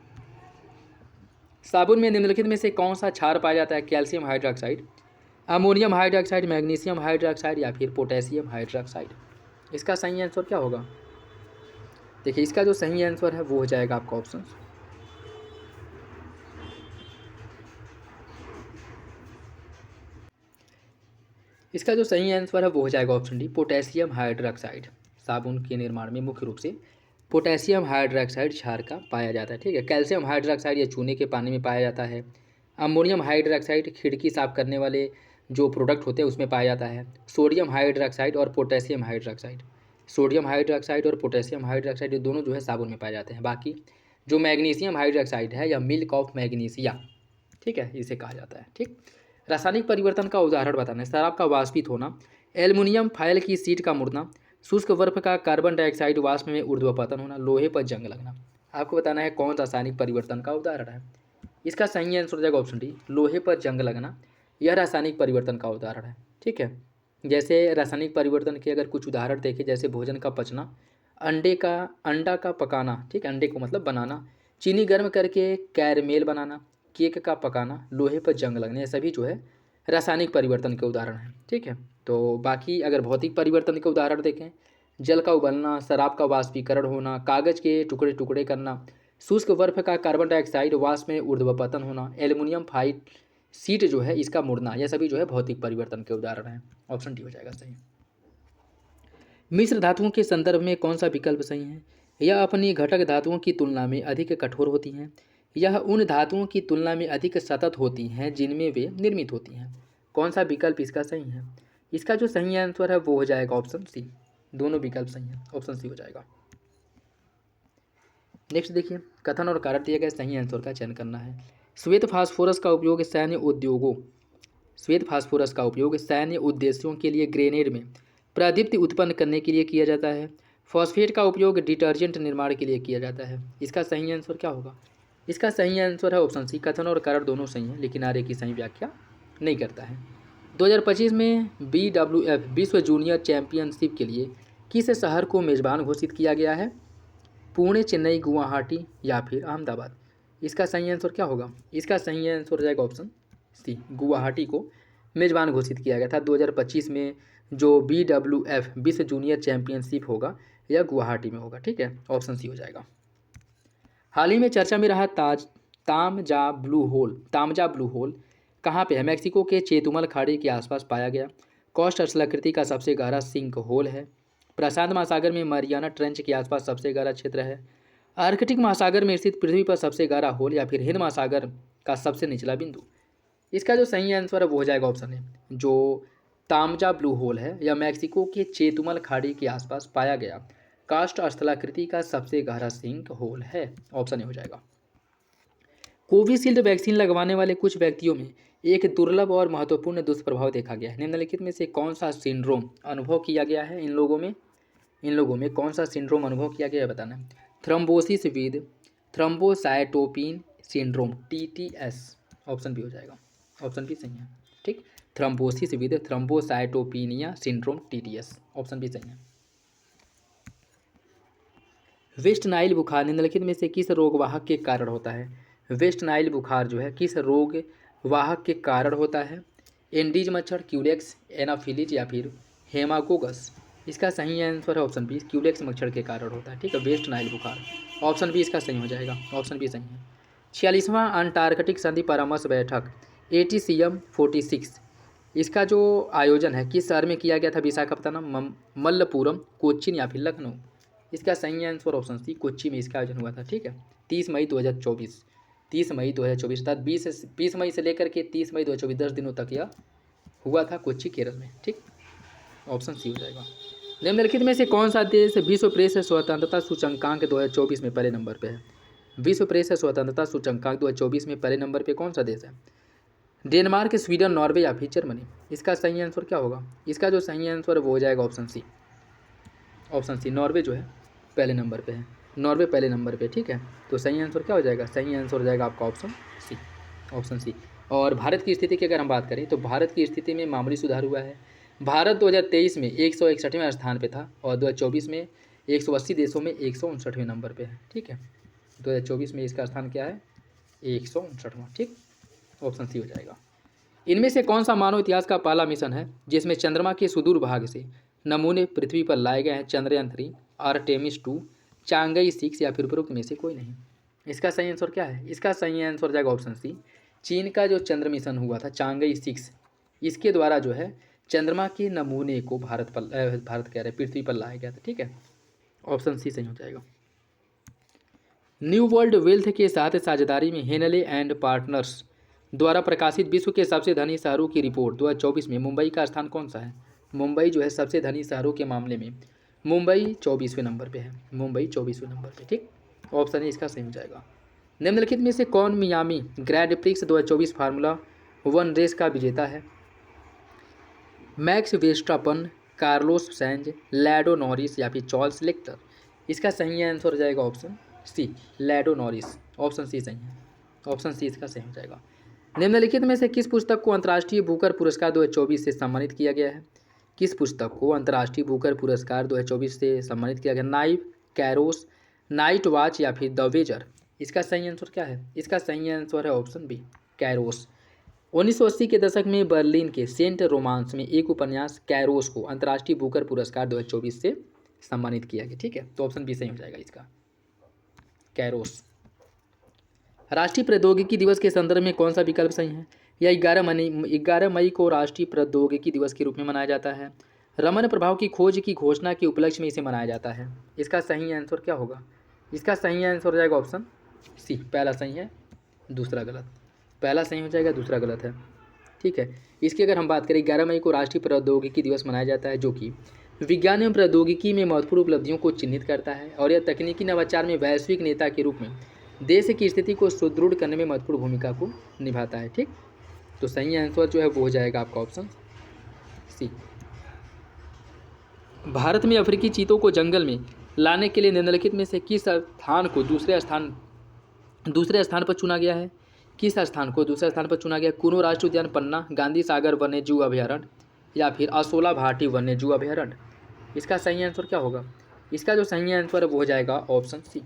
साबुन में निम्नलिखित में से कौन सा क्षार पाया जाता है? Calcium hydroxide, ammonium hydroxide, magnesium hydroxide, या फिर पोटेशियम हाइड्रोक्साइड। इसका सही आंसर क्या होगा? देखिए, इसका जो सही आंसर है वो हो जाएगा आपका ऑप्शन, इसका जो सही आंसर है वो हो जाएगा ऑप्शन डी, पोटेशियम हाइड्रोक्साइड। साबुन के निर्माण में मुख्य रूप से पोटेशियम हाइड्रोक्साइड क्षार का पाया जाता है। ठीक है, कैल्शियम हाइड्रोक्साइड या चूने के पानी में पाया जाता है। अमोनियम हाइड्रोक्साइड खिड़की साफ करने वाले जो प्रोडक्ट होते हैं उसमें पाया जाता है। सोडियम हाइड्रोक्साइड और पोटेशियम हाइड्रोक्साइड, सोडियम हाइड्रोक्साइड और पोटेशियम हाइड्रोक्साइड ये दोनों जो है साबुन में पाए जाते हैं। बाकी जो मैग्नीशियम हाइड्रोक्साइड है या मिल्क ऑफ मैग्नीशिया, ठीक है, इसे कहा जाता है। ठीक, रासायनिक परिवर्तन का उदाहरण बताना है। शराब का वाष्पित होना, एल्युमिनियम फाइल की शीट का मुड़ना, शुष्क बर्फ का कार्बन डाइऑक्साइड वाष्प में ऊर्ध्वपतन होना, लोहे पर जंग लगना। आपको बताना है कौन रासायनिक परिवर्तन का उदाहरण है। इसका सही आंसर हो जाएगा ऑप्शन डी, लोहे पर जंग लगना। यह रासायनिक परिवर्तन का उदाहरण है। ठीक है, जैसे रासायनिक परिवर्तन के अगर कुछ उदाहरण देखें, जैसे भोजन का पचना, अंडा का पकाना, ठीक है, अंडे को मतलब बनाना, चीनी गर्म करके कैरमेल बनाना, केक का पकाना, लोहे पर जंग लगना, ये सभी जो है रासायनिक परिवर्तन के उदाहरण हैं। ठीक है, तो बाकी अगर भौतिक परिवर्तन के उदाहरण देखें, जल का उबलना, शराब का वाष्पीकरण होना, कागज़ के टुकड़े टुकड़े करना, शुष्क बर्फ का कार्बन डाइऑक्साइड वाष्प में ऊर्ध्वपतन होना, एल्युमिनियम फाइल शीट जो है इसका मुड़ना, यह सभी जो है भौतिक परिवर्तन के उदाहरण हैं। ऑप्शन डी हो जाएगा सही। मिश्र धातुओं के संदर्भ में कौन सा विकल्प सही है? यह अपनी घटक धातुओं की तुलना में अधिक कठोर होती हैं। यह उन धातुओं की तुलना में अधिक सतत होती हैं जिनमें वे निर्मित होती हैं। कौन सा विकल्प इसका सही है? इसका जो सही आंसर है वो हो जाएगा ऑप्शन सी। दोनों विकल्प सही हैं, ऑप्शन सी हो जाएगा। नेक्स्ट देखिए, कथन और कारक दिए गए, सही आंसर का चयन करना है। श्वेत फास्फोरस का उपयोग सैन्य उद्योगों श्वेत फास्फोरस का उपयोग सैन्य उद्देश्यों के लिए ग्रेनेड में प्रदीप्ति उत्पन्न करने के लिए किया जाता है। फॉस्फेट का उपयोग डिटर्जेंट निर्माण के लिए किया जाता है। इसका सही आंसर क्या होगा? इसका सही आंसर है ऑप्शन सी। कथन और कारण दोनों सही हैं, लेकिन आर्य की सही व्याख्या नहीं करता है। 2025 में BWF विश्व जूनियर चैंपियनशिप के लिए किस शहर को मेज़बान घोषित किया गया है? पुणे, चेन्नई, गुवाहाटी या फिर अहमदाबाद। इसका सही आंसर क्या होगा? इसका सही आंसर हो जाएगा ऑप्शन सी, गुवाहाटी को मेज़बान घोषित किया गया था। 2025 में जो BWF विश्व जूनियर चैंपियनशिप होगा यह गुवाहाटी में होगा। ठीक है, ऑप्शन सी हो जाएगा। हाल ही में चर्चा में रहा तामजा ब्लू होल कहाँ पे है? मैक्सिको के चेतुमल खाड़ी के आसपास पाया गया। कॉस्ट स्थलाकृति का सबसे गहरा सिंक होल है। प्रशांत महासागर में मरियाना ट्रेंच के आसपास सबसे गहरा क्षेत्र है। आर्कटिक महासागर में स्थित पृथ्वी पर सबसे गहरा होल या फिर हिंद महासागर का सबसे निचला बिंदु। इसका जो सही आंसर है वो हो जाएगा ऑप्शन है, जो तामजा ब्लू होल है यह मैक्सिको के चेतुमल खाड़ी के आसपास पाया गया कास्ट स्थलाकृति का सबसे गहरा सिंक होल है। ऑप्शन ए हो जाएगा। कोविशील्ड वैक्सीन लगवाने वाले कुछ व्यक्तियों में एक दुर्लभ और महत्वपूर्ण दुष्प्रभाव देखा गया है। निम्नलिखित में से कौन सा सिंड्रोम अनुभव किया गया है? इन लोगों में कौन सा सिंड्रोम अनुभव किया गया है बताना है। Thrombosis with thrombocytopenia syndrome, TTS। Option B हो जाएगा, ऑप्शन बी सही है। ठीक, thrombosis with thrombocytopenia syndrome, TTS। Option B सही है। वेस्ट नाइल बुखार निम्नलिखित में से किस रोगवाहक के कारण होता है? वेस्ट नाइल बुखार जो है किस रोग वाहक के कारण होता है? एंडीज मच्छर, क्यूलेक्स, एनाफिलिस या फिर हेमागोगस। इसका सही आंसर है ऑप्शन बी, क्यूलेक्स मच्छर के कारण होता है। ठीक है, वेस्ट नाइल बुखार। ऑप्शन बी इसका सही हो जाएगा, ऑप्शन बी सही है। 46वां अंटार्कटिक संधि परामर्श बैठक ATCM 46 इसका जो आयोजन है किस शहर में किया गया था? विशाखापत्तनम, मल्लपुरम, कोच्चिन या फिर लखनऊ। इसका सही आंसर ऑप्शन सी, कोच्चि में इसका आयोजन हुआ था। ठीक है, 30 मई 2024 अर्थात 20 मई से लेकर के 30 मई 2024 10 दिनों तक यह हुआ था कोच्चि, केरल में। ठीक, ऑप्शन सी हो जाएगा। निम्नलिखित में से कौन सा देश विश्व प्रेस स्वतंत्रता सूचकांक 2024 में पहले नंबर पे है? विश्व प्रेस स्वतंत्रता सूचकांक 2024 में पहले नंबर पे कौन सा देश है? डेनमार्क, स्वीडन, नॉर्वे या फिर जर्मनी। इसका सही आंसर क्या होगा? इसका जो सही आंसर है वो हो जाएगा option C, option C. Norway जो है पहले नंबर पे है, नॉर्वे पहले नंबर पे। ठीक है, तो सही आंसर क्या हो जाएगा? सही आंसर हो जाएगा आपका ऑप्शन सी, ऑप्शन सी। और भारत की स्थिति की अगर हम बात करें तो भारत की स्थिति में मामूली सुधार हुआ है। भारत 2023 में 161वें स्थान पे था और 2024 में 180 देशों में 159वें नंबर पे है। ठीक है, 2024 में इसका स्थान क्या है? 159वां। ठीक, ऑप्शन सी हो जाएगा। इनमें से कौन सा मानव इतिहास का पहला मिशन है जिसमें चंद्रमा के सुदूर भाग से नमूने पृथ्वी पर लाए गए हैं? चंद्रयान 3, आर्टेमिस 2, चांगई 6 या फिर उपरोक्त में से कोई नहीं। इसका सही आंसर क्या है? इसका सही आंसर हो जाएगा ऑप्शन सी। चीन का जो चंद्र मिशन हुआ था चांगई 6, इसके द्वारा जो है चंद्रमा के नमूने को पृथ्वी पर लाया गया था। ठीक है, ऑप्शन सी सही हो जाएगा। न्यू वर्ल्ड वेल्थ के साथ साझेदारी में हेनले एंड पार्टनर्स द्वारा प्रकाशित विश्व के सबसे धनी शहरों की रिपोर्ट 2024 में मुंबई का स्थान कौन सा है? मुंबई जो है सबसे धनी शहरों के मामले में मुंबई 24वें नंबर पे है, मुंबई 24वें नंबर पे। ठीक, ऑप्शन ए इसका सही हो जाएगा। निम्नलिखित में से कौन Miami Grand Prix 2024 formula one race का विजेता है। Max Verstappen, Carlos Sainz, Lando Norris या फिर चार्ल्स लेक्टर। इसका सही आंसर हो जाएगा option C, Lando Norris. Option C सही है, ऑप्शन सी इसका सही हो जाएगा। निम्नलिखित में से किस पुस्तक को अंतर्राष्ट्रीय बुकर पुरस्कार 2024 से सम्मानित किया गया है? किस पुस्तक को अंतर्राष्ट्रीय बुकर पुरस्कार 2024 से सम्मानित किया गया? नाइफ, कैरोस, नाइट वॉच या फिर द वेजर। इसका सही आंसर क्या है? इसका सही आंसर है ऑप्शन बी, कैरोस। 1980 के दशक में बर्लिन के सेंट रोमांस में एक उपन्यास कैरोस को अंतर्राष्ट्रीय बुकर पुरस्कार 2024 से सम्मानित किया गया। ठीक है, तो ऑप्शन बी सही हो जाएगा इसका, कैरोस। राष्ट्रीय प्रौद्योगिकी दिवस के संदर्भ में कौन सा विकल्प सही है? यह 11 मई को राष्ट्रीय प्रौद्योगिकी दिवस के रूप में मनाया जाता है। रमन प्रभाव की खोज की घोषणा के उपलक्ष्य में इसे मनाया जाता है। इसका सही आंसर क्या होगा? इसका सही आंसर हो जाएगा ऑप्शन सी, पहला सही है दूसरा गलत। पहला सही हो जाएगा, दूसरा गलत है। ठीक है, इसकी अगर हम बात करें, 11 मई को राष्ट्रीय प्रौद्योगिकी दिवस मनाया जाता है, जो कि विज्ञान एवं प्रौद्योगिकी में महत्वपूर्ण उपलब्धियों को चिन्हित करता है और यह तकनीकी नवाचार में वैश्विक नेता के रूप में देश की स्थिति को सुदृढ़ करने में महत्वपूर्ण भूमिका को निभाता है। ठीक, तो सही आंसर जो है वो हो जाएगा आपका ऑप्शन सी। भारत में अफ्रीकी चीतों को जंगल में लाने के लिए निम्नलिखित में से किस स्थान को दूसरे स्थान पर चुना गया है? किस स्थान को दूसरे स्थान पर चुना गया? कुनो राष्ट्रीय उद्यान पन्ना, गांधी सागर वन्य जीव अभयारण्य या फिर असोला भाटी वन्य जीव अभयारण्य। इसका सही आंसर क्या होगा? इसका जो सही आंसर है वो हो जाएगा option C,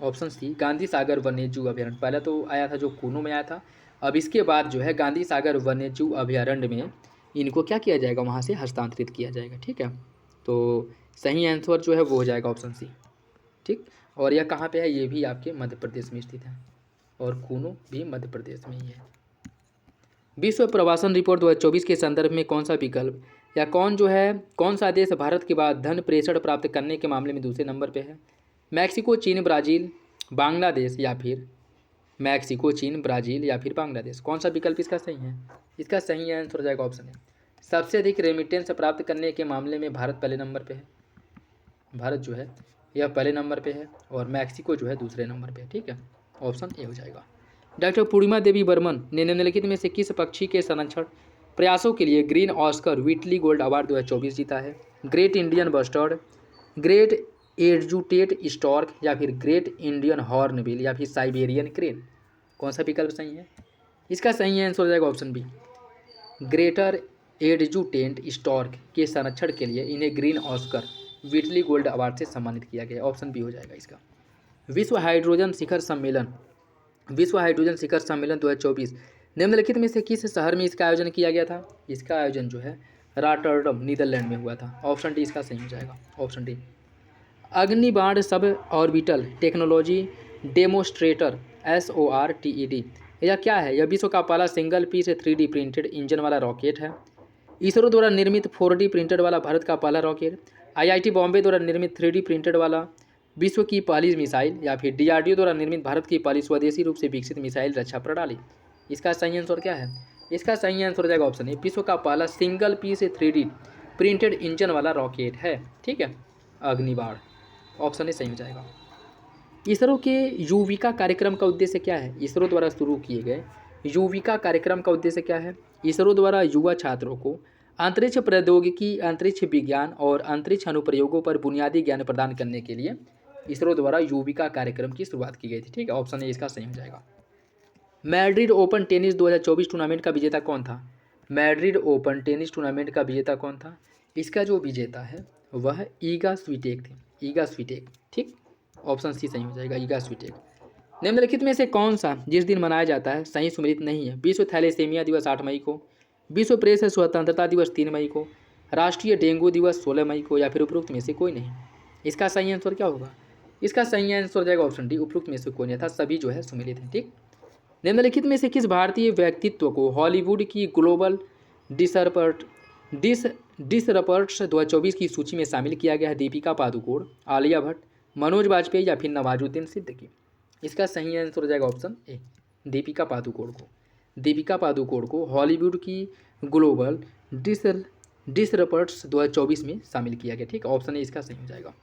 option C, Gandhi Sagar वन्य जीव अभयारण्य। पहले तो आया था जो कुनो में आया था, अब इसके बाद जो है गांधी सागर वन्य जीव अभयारण्य में इनको क्या किया जाएगा, वहाँ से हस्तांतरित किया जाएगा। ठीक है, तो सही आंसर जो है वो हो जाएगा ऑप्शन सी। ठीक, और यह कहाँ पे है? ये भी आपके मध्य प्रदेश में स्थित है और कुनो भी मध्य प्रदेश में ही है। विश्व प्रवासन रिपोर्ट 2024 के संदर्भ में कौन सा विकल्प या कौन सा देश भारत के बाद धन प्रेषण प्राप्त करने के मामले में दूसरे नंबर पे है? मैक्सिको, चीन, ब्राज़ील, बांग्लादेश या फिर मैक्सिको, चीन, ब्राज़ील या फिर बांग्लादेश। कौन सा विकल्प इसका सही है? इसका सही आंसर हो जाएगा ऑप्शन ए, सबसे अधिक रेमिटेंस प्राप्त करने के मामले में भारत पहले नंबर पे है। भारत जो है यह पहले नंबर पे है और मैक्सिको जो है दूसरे नंबर पे है। ठीक है, ऑप्शन ए हो जाएगा। डॉक्टर पूर्णिमा देवी बर्मन ने निम्नलिखित में से किस पक्षी के संरक्षण प्रयासों के लिए Green Oscar Whitley gold Award 2024 जीता है? Great Indian bustard, great adjutant stork या फिर ग्रेट इंडियन हॉर्नबिल या फिर साइबेरियन क्रेन। कौन सा विकल्प सही है? इसका सही आंसर हो जाएगा option B, greater adjutant stork के संरक्षण के लिए इन्हें green Oscar Whitley gold award से सम्मानित किया गया। ऑप्शन बी हो जाएगा इसका। विश्व हाइड्रोजन शिखर सम्मेलन 2024 निम्नलिखित में से किस शहर में इसका आयोजन किया गया था? इसका आयोजन जो है रॉटरडम नीदरलैंड में हुआ था। ऑप्शन डी इसका सही हो जाएगा, option D. अग्निबाण sub orbital technology demonstrator SORTED यह क्या है? यह विश्व का पहला single piece 3D printed engine वाला रॉकेट है। इसरो द्वारा निर्मित 4D प्रिंटेड वाला भारत का पहला रॉकेट, IIT बॉम्बे द्वारा निर्मित 3D प्रिंटेड वाला विश्व की पहली मिसाइल या फिर DRDO द्वारा निर्मित भारत की पहली स्वदेशी रूप से विकसित मिसाइल रक्षा प्रणाली। इसका सही आंसर क्या है? इसका सही आंसर हो जाएगा ऑप्शन ए, विश्व का पहला single piece 3D printed engine वाला रॉकेट है। ठीक है, अग्निबाण। ऑप्शन ए सही हो जाएगा। इसरो के युविका कार्यक्रम का उद्देश्य क्या है? इसरो द्वारा शुरू किए गए युविका कार्यक्रम का उद्देश्य क्या है? इसरो द्वारा युवा छात्रों को अंतरिक्ष प्रौद्योगिकी, अंतरिक्ष विज्ञान और अंतरिक्ष अनुप्रयोगों पर बुनियादी ज्ञान प्रदान करने के लिए इसरो द्वारा युविका कार्यक्रम की शुरुआत की गई थी। ठीक है, ऑप्शन ए इसका सही हो जाएगा। मैड्रिड ओपन टेनिस 2024 टूर्नामेंट का विजेता कौन था? मैड्रिड ओपन टेनिस टूर्नामेंट का विजेता कौन था? इसका जो विजेता है वह ईगा स्विटेक थी, ईगा स्विटेक। ठीक, ऑप्शन सी सही हो जाएगा, ईगा स्विटेक। निम्नलिखित में से कौन सा जिस दिन मनाया जाता है सही सुमेलित नहीं है? विश्व थैलेसीमिया दिवस 8 मई को, विश्व प्रेस स्वतंत्रता दिवस 3 मई को, राष्ट्रीय डेंगू दिवस 16 मई को या फिर उपरोक्त में से कोई नहीं। इसका सही आंसर क्या होगा? इसका सही आंसर हो जाएगा ऑप्शन डी, उपरोक्त में से कोई नहीं था, सभी जो है सुमेलित हैं। ठीक, निम्नलिखित में से किस भारतीय व्यक्तित्व को हॉलीवुड की ग्लोबल डिसरपर्ट्स 2024 की सूची में शामिल किया गया है? दीपिका पादुकोण, आलिया भट्ट, मनोज वाजपेयी या फिर नवाजुद्दीन सिद्दीकी। इसका सही आंसर हो जाएगा ऑप्शन ए, दीपिका पादुकोण को हॉलीवुड की ग्लोबल डिसरपर्ट्स 2024 में शामिल किया गया। ठीक, ऑप्शन ए इसका सही हो जाएगा।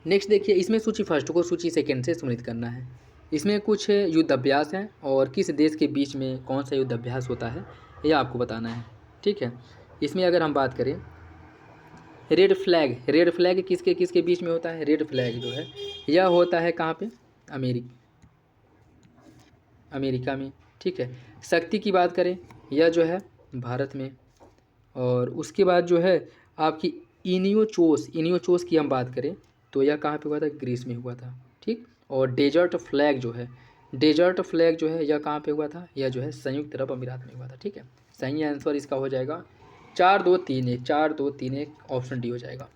नेक्स्ट देखिए, इसमें सूची फर्स्ट को सूची सेकेंड से सम्मिलित करना है। इसमें कुछ युद्ध अभ्यास हैं और किस देश के बीच में कौन सा युद्ध अभ्यास होता है ये आपको बताना है। ठीक है, इसमें अगर हम बात करें रेड फ्लैग किसके किसके बीच में होता है? रेड फ्लैग जो है यह होता है कहाँ पे? अमेरिका में। ठीक है, शक्ति की बात करें यह जो है भारत में। और उसके बाद जो है आपकी इनियोचोस की हम बात करें तो यह कहाँ पे हुआ था? ग्रीस में हुआ था। ठीक, और डेजर्ट फ्लैग जो है यह कहाँ पे हुआ था? यह जो है संयुक्त अरब अमीरात में हुआ था। ठीक है, सही आंसर इसका हो जाएगा 4-2-3-1 ऑप्शन डी हो जाएगा।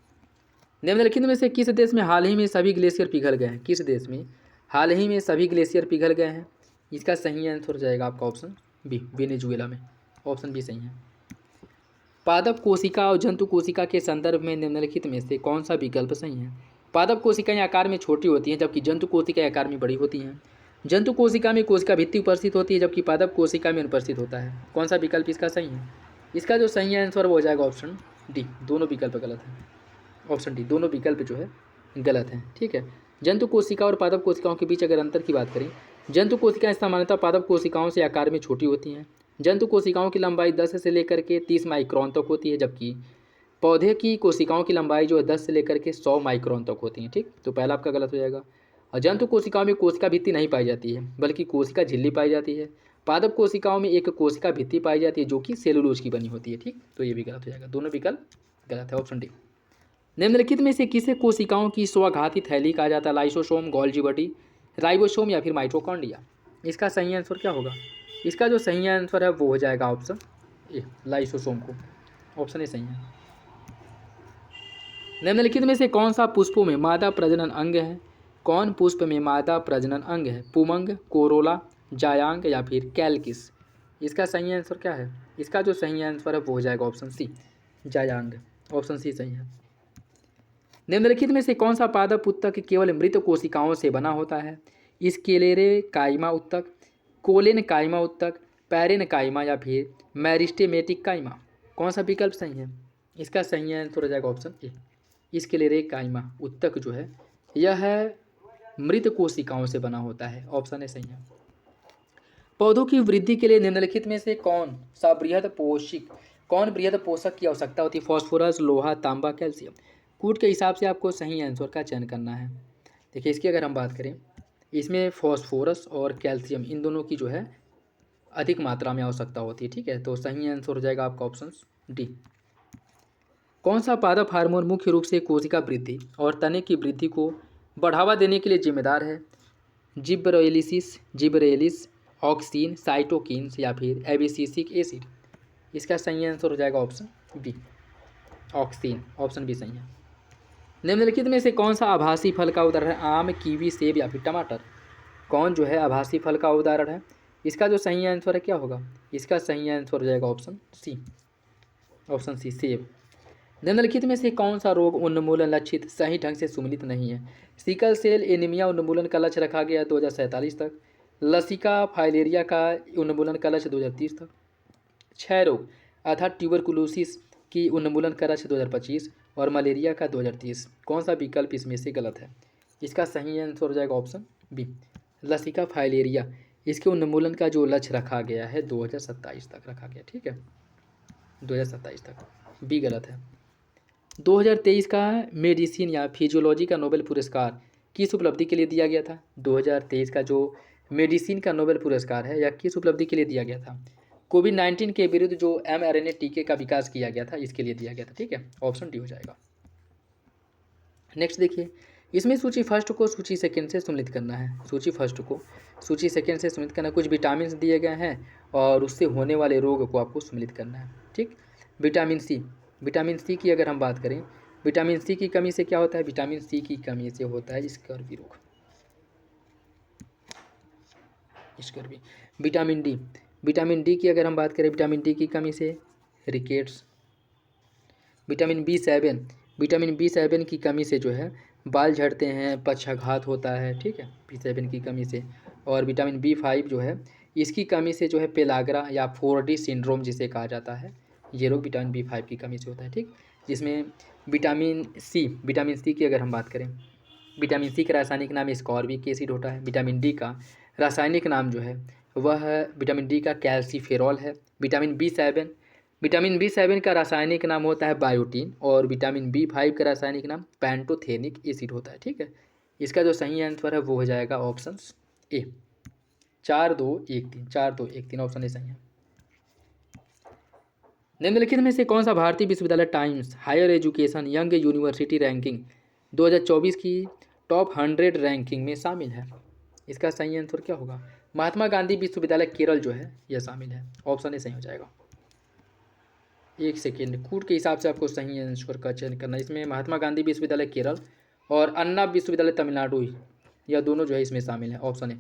निम्नलिखित में से किस देश में हाल ही में सभी ग्लेशियर पिघल गए हैं? किस देश में हाल ही में सभी ग्लेशियर पिघल गए हैं? इसका सही आंसर हो जाएगा आपका ऑप्शन बी, वेनेजुएला में। ऑप्शन बी सही है। पादप कोशिका और जंतु कोशिका के संदर्भ में निम्नलिखित में से कौन सा विकल्प सही है? पादप कोशिकाएं आकार में छोटी होती हैं जबकि जंतु कोशिकाएं आकार में बड़ी होती हैं। जंतु कोशिका में कोशिका भित्ति उपस्थित होती है जबकि पादप कोशिका में अनुपस्थित होता है। कौन सा विकल्प इसका सही है? इसका जो सही आंसर वो हो जाएगा ऑप्शन डी, दोनों विकल्प गलत हैं। ऑप्शन डी, दोनों विकल्प जो है गलत हैं। ठीक है, जंतु कोशिका और पादप कोशिकाओं के बीच अगर अंतर की बात करें, जंतु कोशिकाएं सामान्यतः पादप कोशिकाओं से आकार में छोटी होती हैं। जंतु कोशिकाओं की लंबाई 10 से लेकर के 30 माइक्रोन तक होती है जबकि पौधे की कोशिकाओं की लंबाई जो है 10 से लेकर के 100 माइक्रोन तक होती है। ठीक, तो पहला आपका गलत हो जाएगा। और जंतु कोशिकाओं में कोशिका भित्ति नहीं पाई जाती है बल्कि कोशिका झिल्ली पाई जाती है। पादप कोशिकाओं में एक कोशिका भित्ति पाई जाती है जो कि सेलुलोज की बनी होती है। ठीक, तो ये भी गलत हो जाएगा, दोनों विकल्प गलत है। Option D. निम्नलिखित में से किसे कोशिकाओं की स्वघाती थैली कहा जाता है? लाइसोसोम, गोल्जी बॉडी, राइबोसोम या फिर माइटोकॉन्ड्रिया? इसका सही आंसर क्या होगा? इसका जो सही आंसर है वो हो जाएगा ऑप्शन ए, लाइसोसोम को। ऑप्शन ए सही है। निम्नलिखित में से कौन सा पुष्पों में मादा प्रजनन अंग है? कौन पुष्प में मादा प्रजनन अंग है? पुमंग, कोरोला, जायांग या फिर कैलकिस? इसका सही आंसर क्या है? इसका जो सही आंसर है वो हो जाएगा ऑप्शन सी, जायांग। ऑप्शन सी सही है। निम्नलिखित में से कौन सा पादप उत्तक केवल मृत कोशिकाओं से बना होता है? स्क्लेरे काइमा उत्तक, कोलेन काइमा उत्तक, पैरेन काइमा या फिर मैरिस्टेमेटिक काइमा? कौन सा विकल्प सही है? इसका सही आंसर हो जाएगा ऑप्शन ए, स्क्लेरे काइमा उत्तक जो है यह है मृत कोशिकाओं से बना होता है। ऑप्शन ए सही है। पौधों की वृद्धि के लिए निम्नलिखित में से कौन बृहद पोषक की आवश्यकता होती है? फॉस्फोरस, लोहा, तांबा, कैल्शियम? कूट के हिसाब से आपको सही आंसर का चयन करना है। देखिए, इसकी अगर हम बात करें, इसमें फॉस्फोरस और कैल्शियम इन दोनों की जो है अधिक मात्रा में आवश्यकता होती है। ठीक है, तो सही आंसर हो जाएगा आपका ऑप्शन डी। कौन सा पादप हार्मोन मुख्य रूप से कोशिका वृद्धि और तने की वृद्धि को बढ़ावा देने के लिए जिम्मेदार है? जिब्रेलिस, ऑक्सीन, साइटोकिन्स या फिर एबिसिसिक एसिड? इसका सही आंसर हो जाएगा option B, auxin. Option B सही है। निम्नलिखित में से कौन सा आभासी फल का उदाहरण है? आम, कीवी, सेब या फिर टमाटर? कौन जो है आभासी फल का उदाहरण है? इसका जो सही आंसर है क्या होगा? इसका सही आंसर हो जाएगा ऑप्शन सी, ऑप्शन सी, सेब। निम्नलिखित में से कौन सा रोग उन्मूलन लक्षित सही ढंग से सुमिलित नहीं है? सिकल सेल एनीमिया उन्मूलन का लक्ष्य रखा गया 2047 तक, लसिका फाइलेरिया का उन्मूलन का लक्ष्य 2030 तक, क्षय रोग अर्थात ट्यूबरकुलोसिस की उन्मूलन का लक्ष्य 2025 और मलेरिया का 2030? कौन सा विकल्प इसमें से गलत है? इसका सही आंसर हो जाएगा ऑप्शन बी, लसिका फाइलेरिया। इसके उन्मूलन का जो लक्ष्य रखा गया है 2027 तक रखा गया। ठीक है, 2027 तक। बी गलत है। 2023 का मेडिसिन या फिजियोलॉजी का नोबेल पुरस्कार किस उपलब्धि के लिए दिया गया था? 2023 का जो मेडिसिन का नोबेल पुरस्कार है यह किस उपलब्धि के लिए दिया गया था? कोविड-19 के विरुद्ध जो mRNA टीके का विकास किया गया था इसके लिए दिया गया था। ठीक है, ऑप्शन डी हो जाएगा। नेक्स्ट देखिए, इसमें सूची फर्स्ट को सूची सेकंड से सम्मिलित करना है। सूची फर्स्ट को सूची सेकंड से सम्मिलित करना, कुछ विटामिन दिए गए हैं और उससे होने वाले रोग को आपको सम्मिलित करना है। ठीक, विटामिन सी की अगर हम बात करें, विटामिन सी की कमी से क्या होता है? विटामिन सी की कमी से होता है स्कर्वी रोग, स्कर्वी। विटामिन डी की अगर हम बात करें, विटामिन डी की कमी से रिकेट्स। विटामिन बी सेवन की कमी से जो है बाल झड़ते हैं, पक्षाघात होता है। ठीक है, B7 की कमी से। और विटामिन B5 जो है इसकी कमी से जो है पेलाग्रा या 4D सिंड्रोम जिसे कहा जाता है, ये रोग विटामिन B5 की कमी से होता है। ठीक, जिसमें विटामिन सी की अगर हम बात करें, विटामिन सी का रासायनिक नाम स्कॉर्बिक एसिड होता है। विटामिन डी का रासायनिक नाम जो है वह विटामिन डी का कैल्सीफेरॉल है। विटामिन बी सेवन का रासायनिक नाम होता है बायोटीन और विटामिन बी5 का रासायनिक नाम पैंटोथेनिक एसिड होता है। ठीक है, इसका जो सही आंसर है वो हो जाएगा ऑप्शन ए, 4-2-1-3 ऑप्शन ए सही है। निम्नलिखित में से कौन सा भारतीय विश्वविद्यालय Times Higher Education Young University Ranking 2024 की टॉप 100 रैंकिंग में शामिल है? इसका सही आंसर क्या होगा? महात्मा गांधी विश्वविद्यालय केरल जो है यह शामिल है। ऑप्शन ए सही हो जाएगा। 1 सेकेंड, कूट के हिसाब से आपको सही आंसर का चयन करना है। इसमें महात्मा गांधी विश्वविद्यालय केरल और अन्ना विश्वविद्यालय तमिलनाडु यह दोनों जो है इसमें शामिल है। ऑप्शन ए,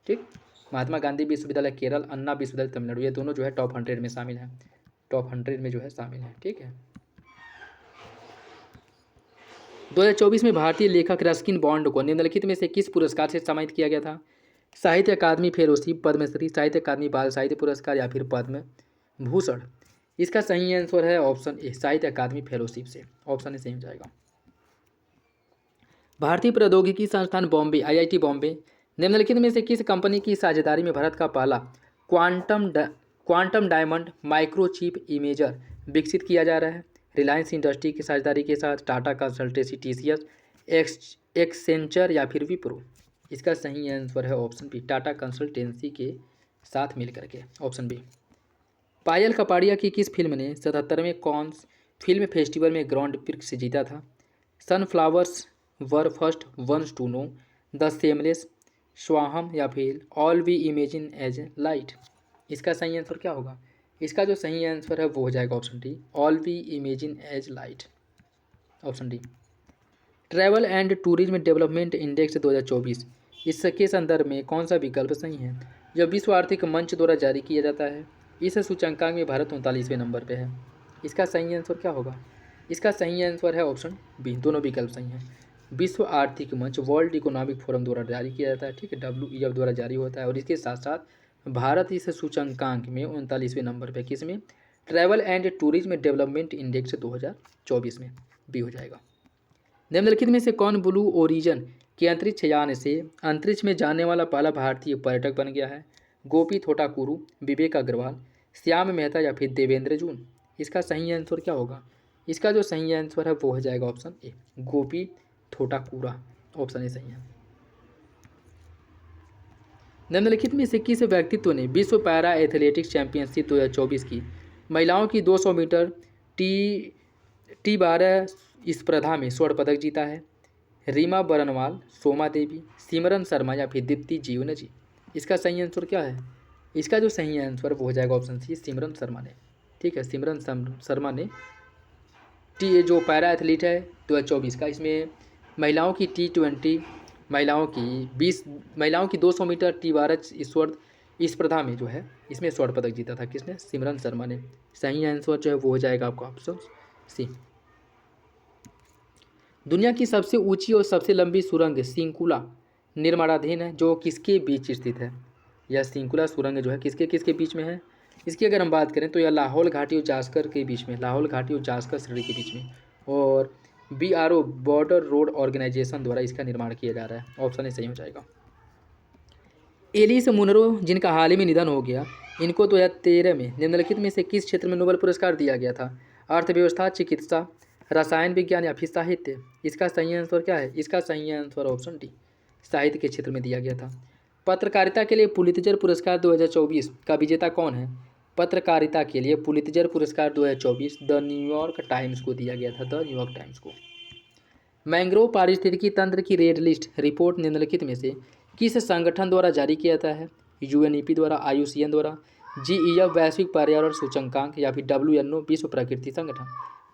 ठीक, महात्मा गांधी विश्वविद्यालय केरल, अन्ना विश्वविद्यालय तमिलनाडु, ये दोनों जो है टॉप 100 में शामिल है। टॉप 100 में जो है शामिल है। ठीक है, 2024 में भारतीय लेखक रस्किन बॉन्ड को निम्नलिखित में से किस पुरस्कार से सम्मानित किया गया था? साहित्य अकादमी फेलोशिप, पद्मश्री, साहित्य अकादमी बाल साहित्य पुरस्कार या फिर पद्म भूषण? इसका सही आंसर है ऑप्शन ए, साहित्य अकादमी फेलोशिप से। ऑप्शन ए सही हो जाएगा। भारतीय प्रौद्योगिकी संस्थान बॉम्बे IIT बॉम्बे निम्नलिखित में से किस कंपनी की साझेदारी में भारत का पहला क्वांटम डायमंड माइक्रोचिप इमेजर विकसित किया जा रहा है? रिलायंस इंडस्ट्री की साझेदारी के साथ, टाटा कंसल्टेंसी, TCS, एक्सेंचर या फिर विप्रो? इसका सही आंसर है ऑप्शन बी, टाटा कंसल्टेंसी के साथ मिलकर के। Option B. पायल कपाड़िया की किस फिल्म ने 77वें कॉन्स फिल्म फेस्टिवल में ग्रैंड प्रिक्स जीता था? Sunflowers were first ones to know, the Shameless, Swaham या फिर all we imagine as light? इसका सही आंसर क्या होगा? इसका जो सही आंसर है वो हो जाएगा option D, All we imagine as Light. Option D. Travel and Tourism Development Index 2024 इसके संदर्भ में कौन सा विकल्प सही है? यह विश्व आर्थिक मंच द्वारा जारी किया जाता है। इस सूचकांक में भारत 39वें नंबर पे है। इसका सही आंसर क्या होगा? इसका सही आंसर है ऑप्शन बी, दोनों विकल्प सही हैं। विश्व आर्थिक मंच वर्ल्ड इकोनॉमिक फोरम द्वारा जारी किया जाता है। ठीक है, WEF द्वारा जारी होता है और इसके साथ साथ भारत इस सूचकांक में 39वें नंबर पे, किसमें? Travel and Tourism Development Index 2024 में। बी हो जाएगा। निम्नलिखित में से कौन ब्लू ओरिजन के अंतरिक्ष यान से अंतरिक्ष में जाने वाला पहला भारतीय पर्यटक बन गया है? गोपी थोटाकुरू, विवेक अग्रवाल, श्याम मेहता या फिर देवेंद्र जून? इसका सही आंसर क्या होगा? इसका जो सही आंसर है वो हो जाएगा option A, Gopi Thotakura. Option A सही है। निम्नलिखित में से किस व्यक्तित्व ने विश्व पैरा एथलेटिक्स चैंपियनशिप 2024 की महिलाओं की 200 मीटर T12 स्पर्धा में स्वर्ण पदक जीता है? रीमा बरनवाल, सोमा देवी, सिमरन शर्मा या फिर दीप्ति जीवनजी? इसका सही आंसर क्या है? इसका जो सही आंसर वो हो जाएगा ऑप्शन सी, सिमरन शर्मा ने। ठीक है, सिमरन शर्मा ने जो पैरा एथलीट है 2024 का, इसमें महिलाओं की T20 महिलाओं की 200 मीटर T12 स्वर्ण स्पर्धा में जो है इसमें स्वर्ण पदक जीता था। किसने? सिमरन शर्मा ने। सही आंसर जो है वो हो जाएगा आपका ऑप्शन सी। दुनिया की सबसे ऊंची और सबसे लंबी सुरंग सिंकुला निर्माणाधीन है, जो किसके बीच स्थित है? यह सिंकुला सुरंग जो है किसके किसके बीच में है? इसकी अगर हम बात करें तो यह लाहौल घाटी और जास्कर के बीच में, लाहौल घाटी और जास्कर श्रेणी के बीच में, और BRO बॉर्डर रोड ऑर्गेनाइजेशन द्वारा इसका निर्माण किया जा रहा है। ऑप्शन ए सही हो जाएगा। एलिस मुनरो, जिनका हाल ही में निधन हो गया, इनको 2013 में निम्नलिखित में से किस क्षेत्र में नोबेल पुरस्कार दिया गया था? अर्थव्यवस्था, चिकित्सा, रसायन विज्ञान या फिर साहित्य? इसका सही आंसर क्या है? इसका सही आंसर ऑप्शन डी, साहित्य के क्षेत्र में दिया गया था। पत्रकारिता के लिए पुलित्जर पुरस्कार 2024 का विजेता कौन है? पत्रकारिता के लिए पुलित्जर पुरस्कार 2024 द न्यूयॉर्क टाइम्स को दिया गया था, द न्यूयॉर्क टाइम्स को। मैंग्रोव पारिस्थितिकी तंत्र की रेड लिस्ट रिपोर्ट निम्नलिखित में से किस संगठन द्वारा जारी किया जाता है? UNEP द्वारा, IUCN द्वारा, GEF वैश्विक पर्यावरण सूचकांक या फिर WNO विश्व प्रकृति संगठन?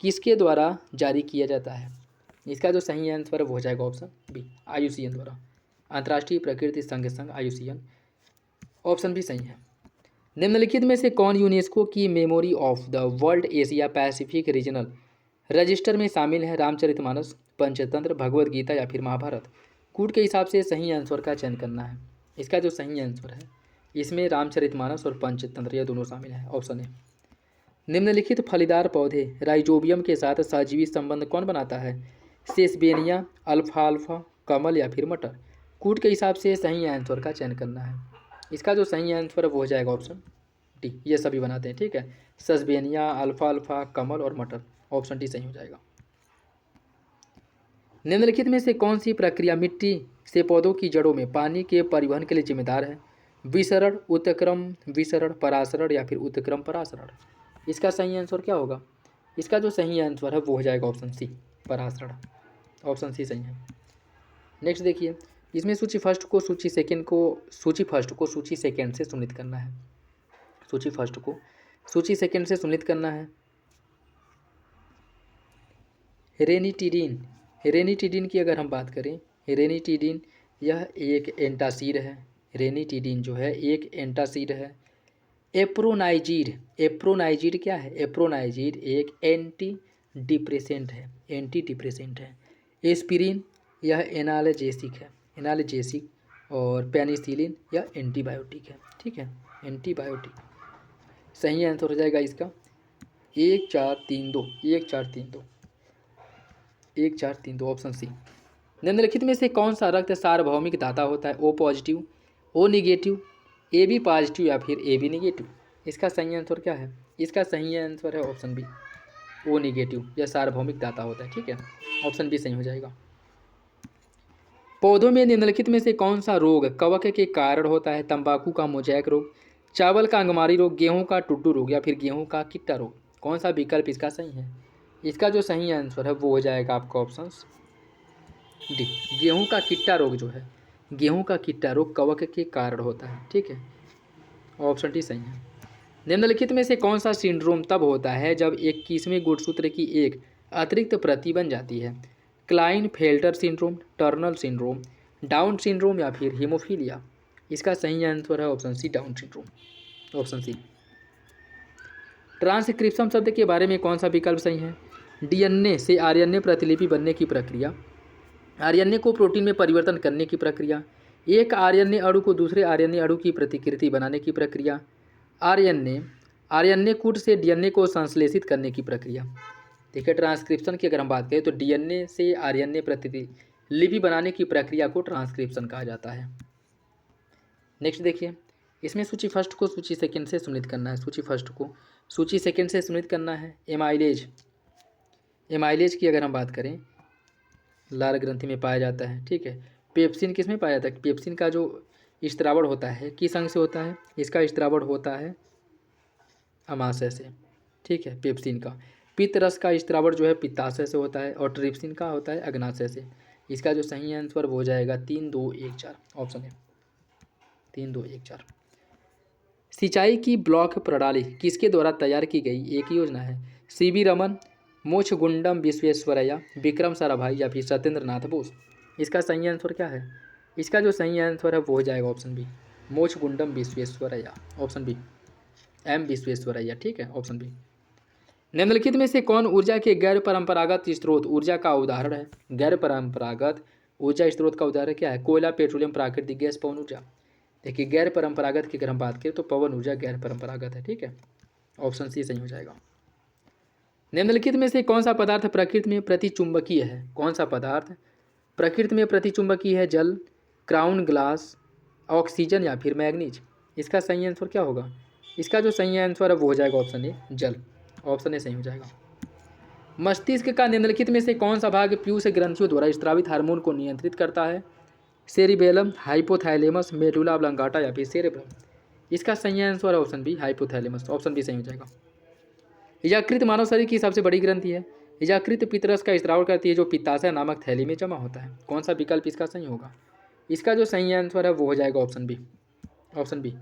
किसके द्वारा जारी किया जाता है? इसका जो सही आंसर है वो हो जाएगा ऑप्शन बी, IUCN द्वारा, अंतर्राष्ट्रीय प्रकृति संघ IUCN। ऑप्शन भी सही है। निम्नलिखित में से कौन यूनेस्को की memory of the world Asia Pacific regional register में शामिल है? रामचरितमानस, पंचतंत्र, भगवद गीता या फिर महाभारत? कूट के हिसाब से सही आंसर का चयन करना है। इसका जो सही आंसर है इसमें रामचरितमानस और पंचतंत्र यह दोनों शामिल है। Option A. निम्नलिखित फलीदार पौधे राइजोबियम के साथ सहजीवी संबंध कौन बनाता है? सेसबेनिया, अल्फाल्फा, कमल या फिर मटर। कूट के हिसाब से सही आंसर का चयन करना है। इसका जो सही आंसर है वो हो जाएगा ऑप्शन डी। ये सभी बनाते हैं, ठीक है। सस्बेनिया, अल्फा अल्फा, कमल और मटर, ऑप्शन डी सही हो जाएगा। निम्नलिखित में से कौन सी प्रक्रिया मिट्टी से पौधों की जड़ों में पानी के परिवहन के लिए जिम्मेदार है? विसरण, उत्क्रम विसरण, परासरण या फिर उत्क्रम परासरण। इसका सही आंसर क्या होगा? इसका जो सही आंसर है वो हो जाएगा ऑप्शन सी, परासरण। ऑप्शन सी सही है। नेक्स्ट देखिए, इसमें सूची फर्स्ट को सूची सेकंड से सुनित करना है। सूची फर्स्ट को सूची सेकंड से सुनित करना है। रेनिटिडिन की अगर हम बात करें, रेनिटिडिन यह एक एंटासिड है। रेनिटिडिन जो है एक एंटासिड है। एप्रोनाइजिड क्या है? एप्रोनाइजिड एक एंटी डिप्रेसेंट है। एस्पिरिन यह एनाल्जेसिक और पेनिसिलिन यह एंटीबायोटिक है, ठीक है, एंटीबायोटिक। सही आंसर हो जाएगा इसका 1 4 3 2 ऑप्शन सी। निम्नलिखित में से कौन सा रक्त सार्वभौमिक दाता होता है? O positive, O negative, A B positive या फिर ए बी निगेटिव। इसका सही आंसर क्या है? इसका सही आंसर है ऑप्शन बी, ओ निगेटिव। यह सार्वभौमिक दाता होता है, ठीक है, ऑप्शन बी सही हो जाएगा। पौधों में निम्नलिखित में से कौन सा रोग कवक के कारण होता है? तंबाकू का मोजैक रोग, चावल का अंगमारी रोग, गेहूं का टुड्डू रोग या फिर गेहूं का किट्टा रोग। कौन सा विकल्प इसका सही है? इसका जो सही आंसर है वो हो जाएगा आपका ऑप्शन डी, गेहूं का किट्टा रोग जो है, गेहूं का किट्टा रोग कवक के कारण होता है, ठीक है, ऑप्शन डी सही है। निम्नलिखित में से कौन सा सिंड्रोम तब होता है जब 21वें गुणसूत्र की एक अतिरिक्त प्रति बन जाती है? Klinefelter syndrome, Turner syndrome, Down syndrome या फिर हीमोफीलिया। इसका सही आंसर है option C, Down syndrome, option C. Transcription शब्द के बारे में कौन सा विकल्प सही है? डीएनए से आरएनए प्रतिलिपि बनने की प्रक्रिया, आरएनए को प्रोटीन में परिवर्तन करने की प्रक्रिया, एक आरएनए अणु को दूसरे आरएनए अणु की प्रतिकृति बनाने की प्रक्रिया, आरएनए कूट से डीएनए को संश्लेषित करने की प्रक्रिया। देखिए, ट्रांसक्रिप्शन की अगर हम बात करें तो डीएनए से आरएनए प्रतिलिपि बनाने की प्रक्रिया को ट्रांसक्रिप्शन कहा जाता है। नेक्स्ट देखिए, इसमें सूची फर्स्ट को सूची सेकंड से सुनित करना है। सूची फर्स्ट को सूची सेकंड से सुनित करना है। एमाइलेज की अगर हम बात करें, लाल ग्रंथि में पाया जाता है, ठीक है। पेप्सिन किस में पाया जाता है? पेप्सिन का जो स्त्रावण होता है किस अंग से होता है? इसका स्त्रावण होता है अमाशय से, ठीक है, पेप्सिन का। पित्त रस का स्त्रावण जो है पित्ताशय से होता है और ट्रिप्सिन का होता है अग्नाशय से। इसका जो सही आंसर वो हो जाएगा 3 2 1 4, ऑप्शन है 3 2 1 4। सिंचाई की ब्लॉक प्रणाली किसके द्वारा तैयार की गई एक योजना है? सीवी रमन, मोक्षगुंडम विश्वेश्वरैया, विक्रम साराभाई या फिर सत्येंद्र नाथ बोस। इसका सही आंसर क्या है? इसका जो सही आंसर है वो हो जाएगा option B, Mokshagundam Visvesvaraya, option B, M Visvesvaraya, ठीक है, ऑप्शन बी। निम्नलिखित में से कौन ऊर्जा के गैर परंपरागत स्रोत ऊर्जा का उदाहरण है? गैर परंपरागत ऊर्जा स्रोत का उदाहरण क्या है? कोयला, पेट्रोलियम, प्राकृतिक गैस, पवन ऊर्जा। देखिए, गैर परंपरागत की अगर हम बात करें तो पवन ऊर्जा गैर परंपरागत है, ठीक है, ऑप्शन सी सही हो जाएगा। निम्नलिखित में से कौन सा पदार्थ प्रकृति में प्रतिचुंबकीय है? कौन सा पदार्थ प्रकृति में प्रतिचुंबकीय है? जल, क्राउन ग्लास, ऑक्सीजन या फिर मैग्नीज। इसका सही आंसर क्या होगा? इसका जो सही आंसर है वो हो जाएगा ऑप्शन ए, जल, ऑप्शन ए सही हो जाएगा। मस्तिष्क का निम्नलिखित में से कौन सा भाग पीयूष ग्रंथियों द्वारा स्रावित हार्मोन को नियंत्रित करता है? सेरिबेलम, हाइपोथैलेमस, मेडुला ऑब्लांगाटा या फिर सेरेब्रम। इसका सही आंसर है option B, hypothalamus, option B सही हो जाएगा। यकृत मानव शरीर की सबसे बड़ी ग्रंथि है। यकृत पित्तरस का स्त्राव करती है जो पित्ताशय नामक थैली में जमा होता है। कौन सा विकल्प इसका सही होगा? इसका जो सही आंसर है वो हो जाएगा ऑप्शन बी, ऑप्शन बी।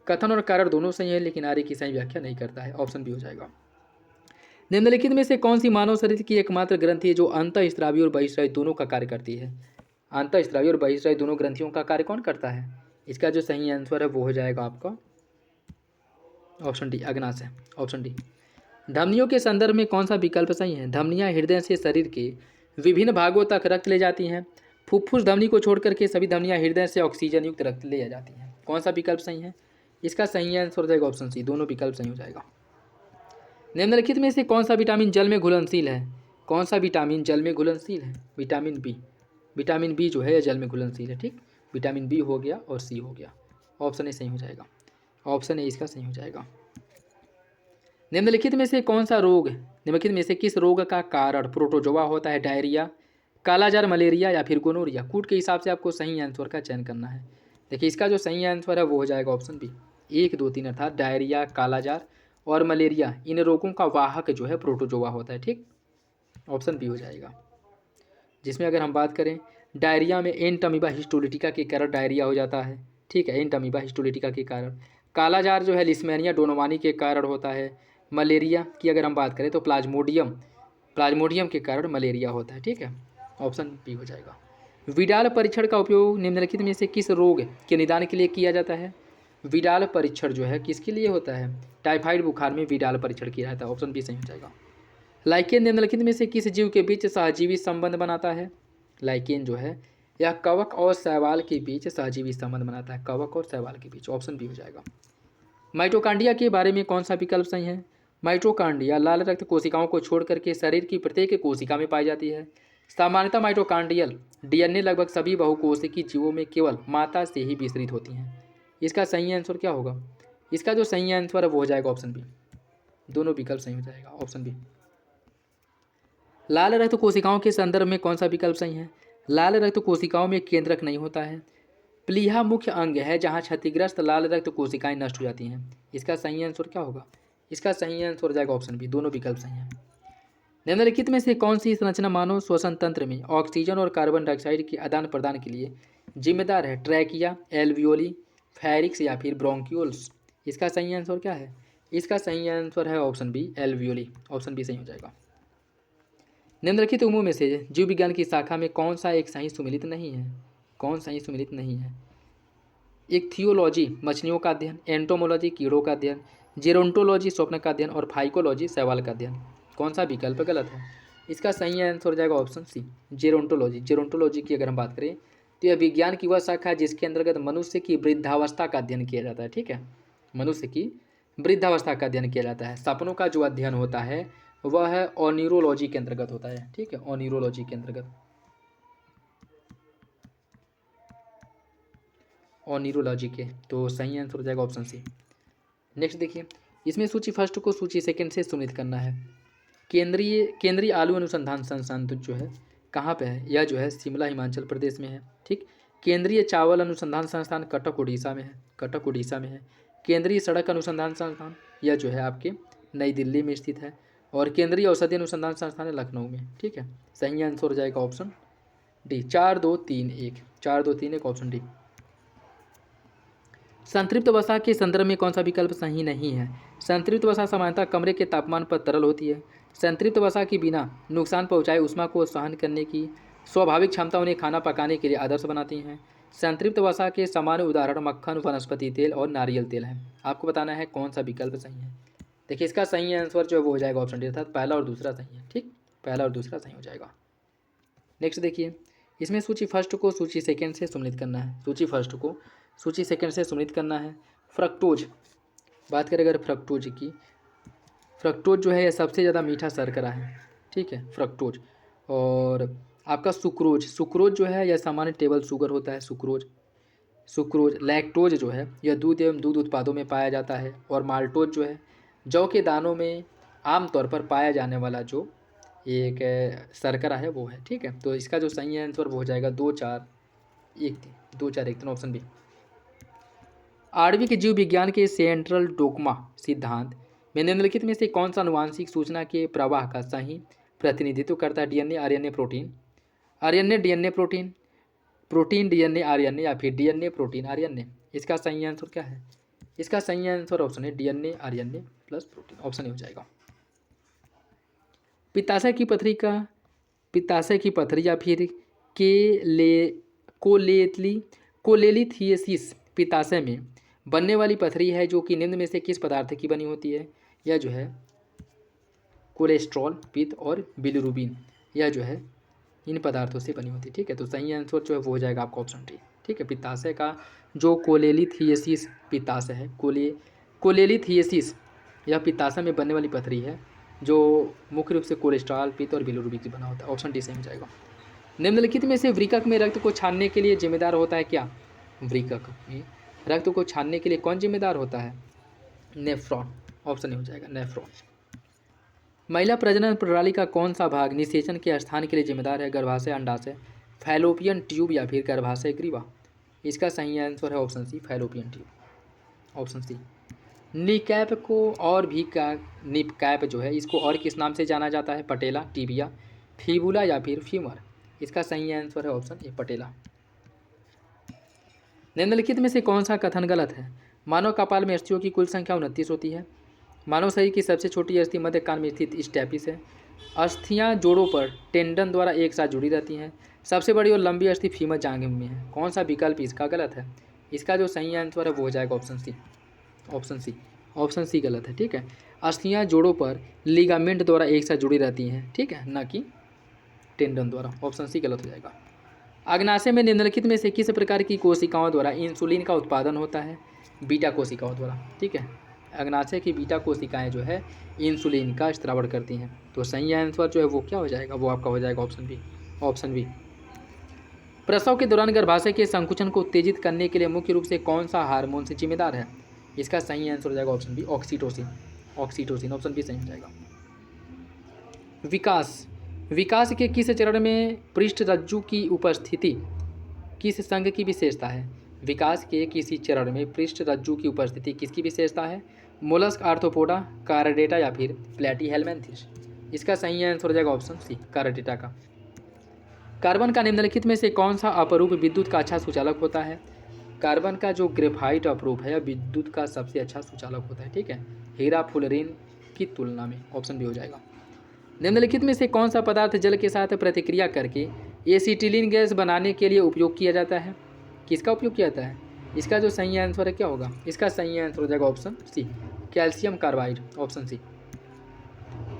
कथन और कारण दोनों सही है लेकिन आर्य की सही व्याख्या नहीं करता है, ऑप्शन बी हो जाएगा। निम्नलिखित में से कौन सी मानव शरीर की एकमात्र ग्रंथि है जो अंतःस्रावी और बहिस्रावी दोनों का कार्य करती है? अंतःस्रावी और बहिस्रावी दोनों ग्रंथियों का कार्य कौन करता है? इसका जो सही आंसर है वो हो जाएगा आपका ऑप्शन डी, अग्नाशय, ऑप्शन डी। धमनियों के संदर्भ में कौन सा विकल्प सही है? धमनियां हृदय से शरीर के विभिन्न भागों तक रक्त ले जाती हैं। फुफ्फुस धमनी को छोड़ करके सभी धमनियां हृदय से ऑक्सीजन युक्त रक्त ले जाती हैं। कौन सा विकल्प सही है? इसका सही आंसर हो जाएगा ऑप्शन सी, दोनों विकल्प सही हो जाएगा। निम्नलिखित में से कौन सा विटामिन जल में घुलनशील है? कौन सा विटामिन जल में घुलनशील है? विटामिन बी, विटामिन बी जो है यह जल में घुलनशील है, ठीक। विटामिन बी हो गया और सी हो गया, ऑप्शन ए सही हो जाएगा, ऑप्शन ए इसका सही हो जाएगा। निम्नलिखित में से कौन सा रोग, निम्नलिखित में से किस रोग का कारण प्रोटोजोआ होता है? डायरिया, कालाजार, मलेरिया या फिर गोनोरिया। कूट के हिसाब से आपको सही आंसर का चयन करना है। देखिए इसका जो सही आंसर है वो हो जाएगा ऑप्शन बी, 1, 2, 3 अर्थात डायरिया, कालाजार और मलेरिया, इन रोगों का वाहक जो है प्रोटोजोआ होता है, ठीक। ऑप्शन बी हो जाएगा। जिसमें अगर हम बात करें डायरिया में एंटमीबा हिस्टोलिटिका के कारण डायरिया हो जाता है, ठीक है, एंटमीबा हिस्टोलिटिका के कारण। कालाजार जो है लिस्मेनिया डोनोवानी के कारण होता है। मलेरिया की अगर हम बात करें तो प्लाज्मोडियम के कारण मलेरिया होता है, ठीक है, ऑप्शन बी हो जाएगा। विडाल परीक्षण का उपयोग निम्नलिखित में से किस रोग के निदान के लिए किया जाता है? विडाल परीक्षण जो है किसके लिए होता है? टाइफाइड बुखार में विडाल परीक्षण किया जाता है, ऑप्शन बी सही हो जाएगा। लाइकेन निम्नलिखित में से किस जीव के बीच सहजीवी संबंध बनाता है? लाइकेन जो है यह कवक और शैवाल के बीच सहजीवी संबंध बनाता है, कवक और शैवाल के बीच, ऑप्शन बी हो जाएगा। माइटोकांड्रिया के बारे में कौन सा विकल्प सही है? माइटोकांड्रिया लाल रक्त कोशिकाओं को छोड़ करके शरीर की प्रत्येक कोशिका में पाई जाती है। सामान्यतः माइटोकांड्रियल डीएनए लगभग सभी बहुकोशिकीय जीवों में केवल माता से ही विस्तृत होती हैं। इसका सही आंसर क्या होगा? इसका जो सही आंसर है वो हो जाएगा ऑप्शन बी, दोनों विकल्प सही हो जाएगा, ऑप्शन बी। लाल रक्त कोशिकाओं के संदर्भ में कौन सा विकल्प सही है? लाल रक्त कोशिकाओं में केंद्रक नहीं होता है। प्लीहा मुख्य अंग है जहां क्षतिग्रस्त लाल रक्त कोशिकाएं नष्ट हो जाती हैं। इसका सही आंसर क्या होगा? इसका सही आंसर हो जाएगा ऑप्शन बी, दोनों विकल्प सही हैं। निम्नलिखित में से कौन सी संरचना मानव श्वसन तंत्र में ऑक्सीजन और कार्बन डाइऑक्साइड के आदान प्रदान के लिए जिम्मेदार है? ट्रैकिया, एल्वियोली, फैरिक्स या फिर ब्रोंक्यूल्स। इसका सही आंसर क्या है? इसका सही आंसर है option B, alveoli, option B सही हो जाएगा। निम्नलिखित उमूम में से जीव विज्ञान की शाखा में कौन सा एक सही सुमिलित नहीं है? कौन सही सुमिलित नहीं है? एक थियोलॉजी मछलियों का अध्ययन, एंटोमोलॉजी कीड़ों का अध्ययन, जेरोंटोलॉजी स्वप्न का अध्ययन और फाइकोलॉजी शैवाल का अध्ययन। कौन सा विकल्प गलत है? इसका सही आंसर हो जाएगा ऑप्शन सी, जेरोंटोलॉजी। जेरोंटोलॉजी की अगर हम बात करें तो यह विज्ञान की वह शाखा है जिसके अंतर्गत मनुष्य की वृद्धावस्था का अध्ययन किया जाता है, ठीक है, मनुष्य की वृद्धावस्था का अध्ययन किया जाता है। सपनों का जो अध्ययन होता है वह है ऑन्यूरोलॉजी के अंतर्गत होता है, ठीक है, ऑन्यूरोलॉजी के अंतर्गत, ऑन्यूरोलॉजी के, तो सही आंसर हो जाएगा ऑप्शन सी। नेक्स्ट देखिए, इसमें सूची फर्स्ट को सूची सेकंड से सुनित करना है। केंद्रीय आलू अनुसंधान संस्थान जो है कहाँ पे है? यह जो है शिमला हिमाचल प्रदेश में है, ठीक। केंद्रीय चावल अनुसंधान संस्थान कटक उड़ीसा में है, कटक उड़ीसा में है। केंद्रीय सड़क अनुसंधान संस्थान यह जो है आपके नई दिल्ली में स्थित है। और केंद्रीय औषधि अनुसंधान संस्थान है लखनऊ में, ठीक है। सही आंसर हो जाएगा ऑप्शन डी, 4 2 3 1, 4 2 3 1, ऑप्शन डी। संतृप्त वसा के संदर्भ में कौन सा विकल्प सही नहीं है? संतृप्त वसा सामान्यतः कमरे के तापमान पर तरल होती है। संतृप्त वसा की बिना नुकसान पहुंचाए ऊष्मा को सहन करने की स्वाभाविक क्षमता उन्हें खाना पकाने के लिए आदर्श बनाती हैं। संतृप्त वसा के सामान्य उदाहरण मक्खन, वनस्पति तेल और नारियल तेल हैं। आपको बताना है कौन सा विकल्प सही है। देखिए इसका सही आंसर जो है वो हो जाएगा ऑप्शन डी, अर्थात पहला और दूसरा सही है, ठीक, पहला और दूसरा सही हो जाएगा। नेक्स्ट देखिए, इसमें सूची फर्स्ट को सूची सेकंड से सम्मिलित करना है। सूची फर्स्ट को सूची सेकंड से सम्मिलित करना है। फ्रक्टोज, बात करें अगर फ्रक्टोज की, फ्रक्टोज जो है यह सबसे ज़्यादा मीठा शर्करा है, ठीक है, फ्रक्टोज। और आपका सुक्रोज, सुक्रोज जो है यह सामान्य टेबल शुगर होता है, सुक्रोज। लैक्टोज जो है यह दूध एवं दूध उत्पादों में पाया जाता है। और माल्टोज जो है जौ के दानों में आमतौर पर पाया जाने वाला जो एक शर्करा है वो है, ठीक है। तो इसका जो सही आंसर वो हो जाएगा 2 4 1 3, 2 4 1 3, ऑप्शन बी। आणविक जीव विज्ञान के सेंट्रल डोग्मा सिद्धांत में निम्नलिखित में से कौन सा आनुवांशिक सूचना के प्रवाह का सही प्रतिनिधित्व करता है? DNA, RNA, protein, RNA, DNA, protein, protein, DNA, RNA या फिर डीएनए, प्रोटीन, आरएनए। इसका सही आंसर क्या है? इसका सही आंसर ऑप्शन है DNA, RNA plus protein, option A हो जाएगा। पित्ताशय की पथरी या फिर कोलेलिथियसिस पित्ताशय में बनने वाली पथरी है जो कि निम्न में से किस पदार्थ की बनी होती है? यह जो है कोलेस्ट्रॉल, पित्त और बिलिरुबिन, यह जो है इन पदार्थों से बनी होती है, ठीक है। तो सही आंसर जो है वो हो जाएगा आपका ऑप्शन डी, ठीक है। पित्ताशय का जो कोलेलिथियसिस पित्ताशय है, कोलेलिथियसिस यह पित्ताशय में बनने वाली पथरी है जो मुख्य रूप से कोलेस्ट्रॉल, पित्त और बिलिरुबिन से बना होता है, ऑप्शन डी सही हो जाएगा। निम्नलिखित में से वृक्क में रक्त को छानने के लिए जिम्मेदार होता है क्या? वृक्क में रक्त को छानने के लिए कौन जिम्मेदार होता है? नेफ्रॉन। ऑप्शन ए हो जाएगा नेफ्रॉन। महिला प्रजनन प्रणाली का कौन सा भाग निषेचन के स्थान के लिए जिम्मेदार है? गर्भाशय, अंडाशय, फैलोपियन ट्यूब या फिर गर्भाशय ग्रीवा? इसका सही आंसर है option C, fallopian tube. Option C. Kneecap को और भी का निपकैप जो है इसको और किस नाम से जाना जाता है? पटेला, टिबिया, फीबुला या फिर फीमर? इसका सही आंसर है ऑप्शन ए, पटेला। निम्नलिखित में से कौन सा कथन गलत है? मानव कपाल में अस्थियों की कुल संख्या 29 होती है। मानव शरीर की सबसे छोटी अस्थि मध्य कान में स्थित स्टेपिस है। अस्थियां जोड़ों पर टेंडन द्वारा एक साथ जुड़ी रहती हैं। सबसे बड़ी और लंबी अस्थि फीमर जांघ में है। कौन सा विकल्प इसका गलत है? इसका जो सही आंसर है वो हो जाएगा option C. Option C. Option C गलत है, ठीक है। अस्थियां जोड़ों पर लिगामेंट द्वारा एक साथ जुड़ी रहती हैं, ठीक है, ना कि टेंडन द्वारा। ऑप्शन सी गलत हो जाएगा। अग्नाशय में निम्नलिखित में से किस प्रकार की कोशिकाओं द्वारा इंसुलिन का उत्पादन होता है? बीटा कोशिकाओं द्वारा, ठीक है। अग्नाशय की बीटा कोशिकाएं जो है इंसुलिन का स्त्रावण करती हैं। तो सही आंसर जो है वो क्या हो जाएगा? वो आपका हो जाएगा ऑप्शन बी। Option B. प्रसव के दौरान गर्भाशय के संकुचन को उत्तेजित करने के लिए मुख्य रूप से कौन सा हार्मोन से जिम्मेदार है? इसका सही आंसर हो जाएगा option B, oxytocin. Oxytocin, option B सही हो जाएगा। विकास। विकास के किस चरण में पृष्ठ रज्जु की उपस्थिति किस संघ की विशेषता है? विकास के किसी चरण में पृष्ठ रज्जु की उपस्थिति किसकी विशेषता है? मोलस्क, आर्थ्रोपोडा, काराडेटा या फिर प्लेटीहेल्मिन्थस? इसका सही आंसर हो जाएगा ऑप्शन सी, काराडेटा का। कार्बन का निम्नलिखित में से कौन सा अपरूप विद्युत का अच्छा सुचालक होता है? कार्बन का जो ग्रेफाइट अपरूप है विद्युत का सबसे अच्छा सुचालक होता है, ठीक है, हीरा फुलरीन की तुलना में। ऑप्शन बी हो जाएगा। निम्नलिखित में से कौन सा पदार्थ जल के साथ प्रतिक्रिया करके एसिटिलीन गैस बनाने के लिए उपयोग किया जाता है? किसका उपयोग किया जाता है? इसका जो सही आंसर है क्या होगा? इसका सही आंसर हो जाएगा option C, calcium carbide. Option C.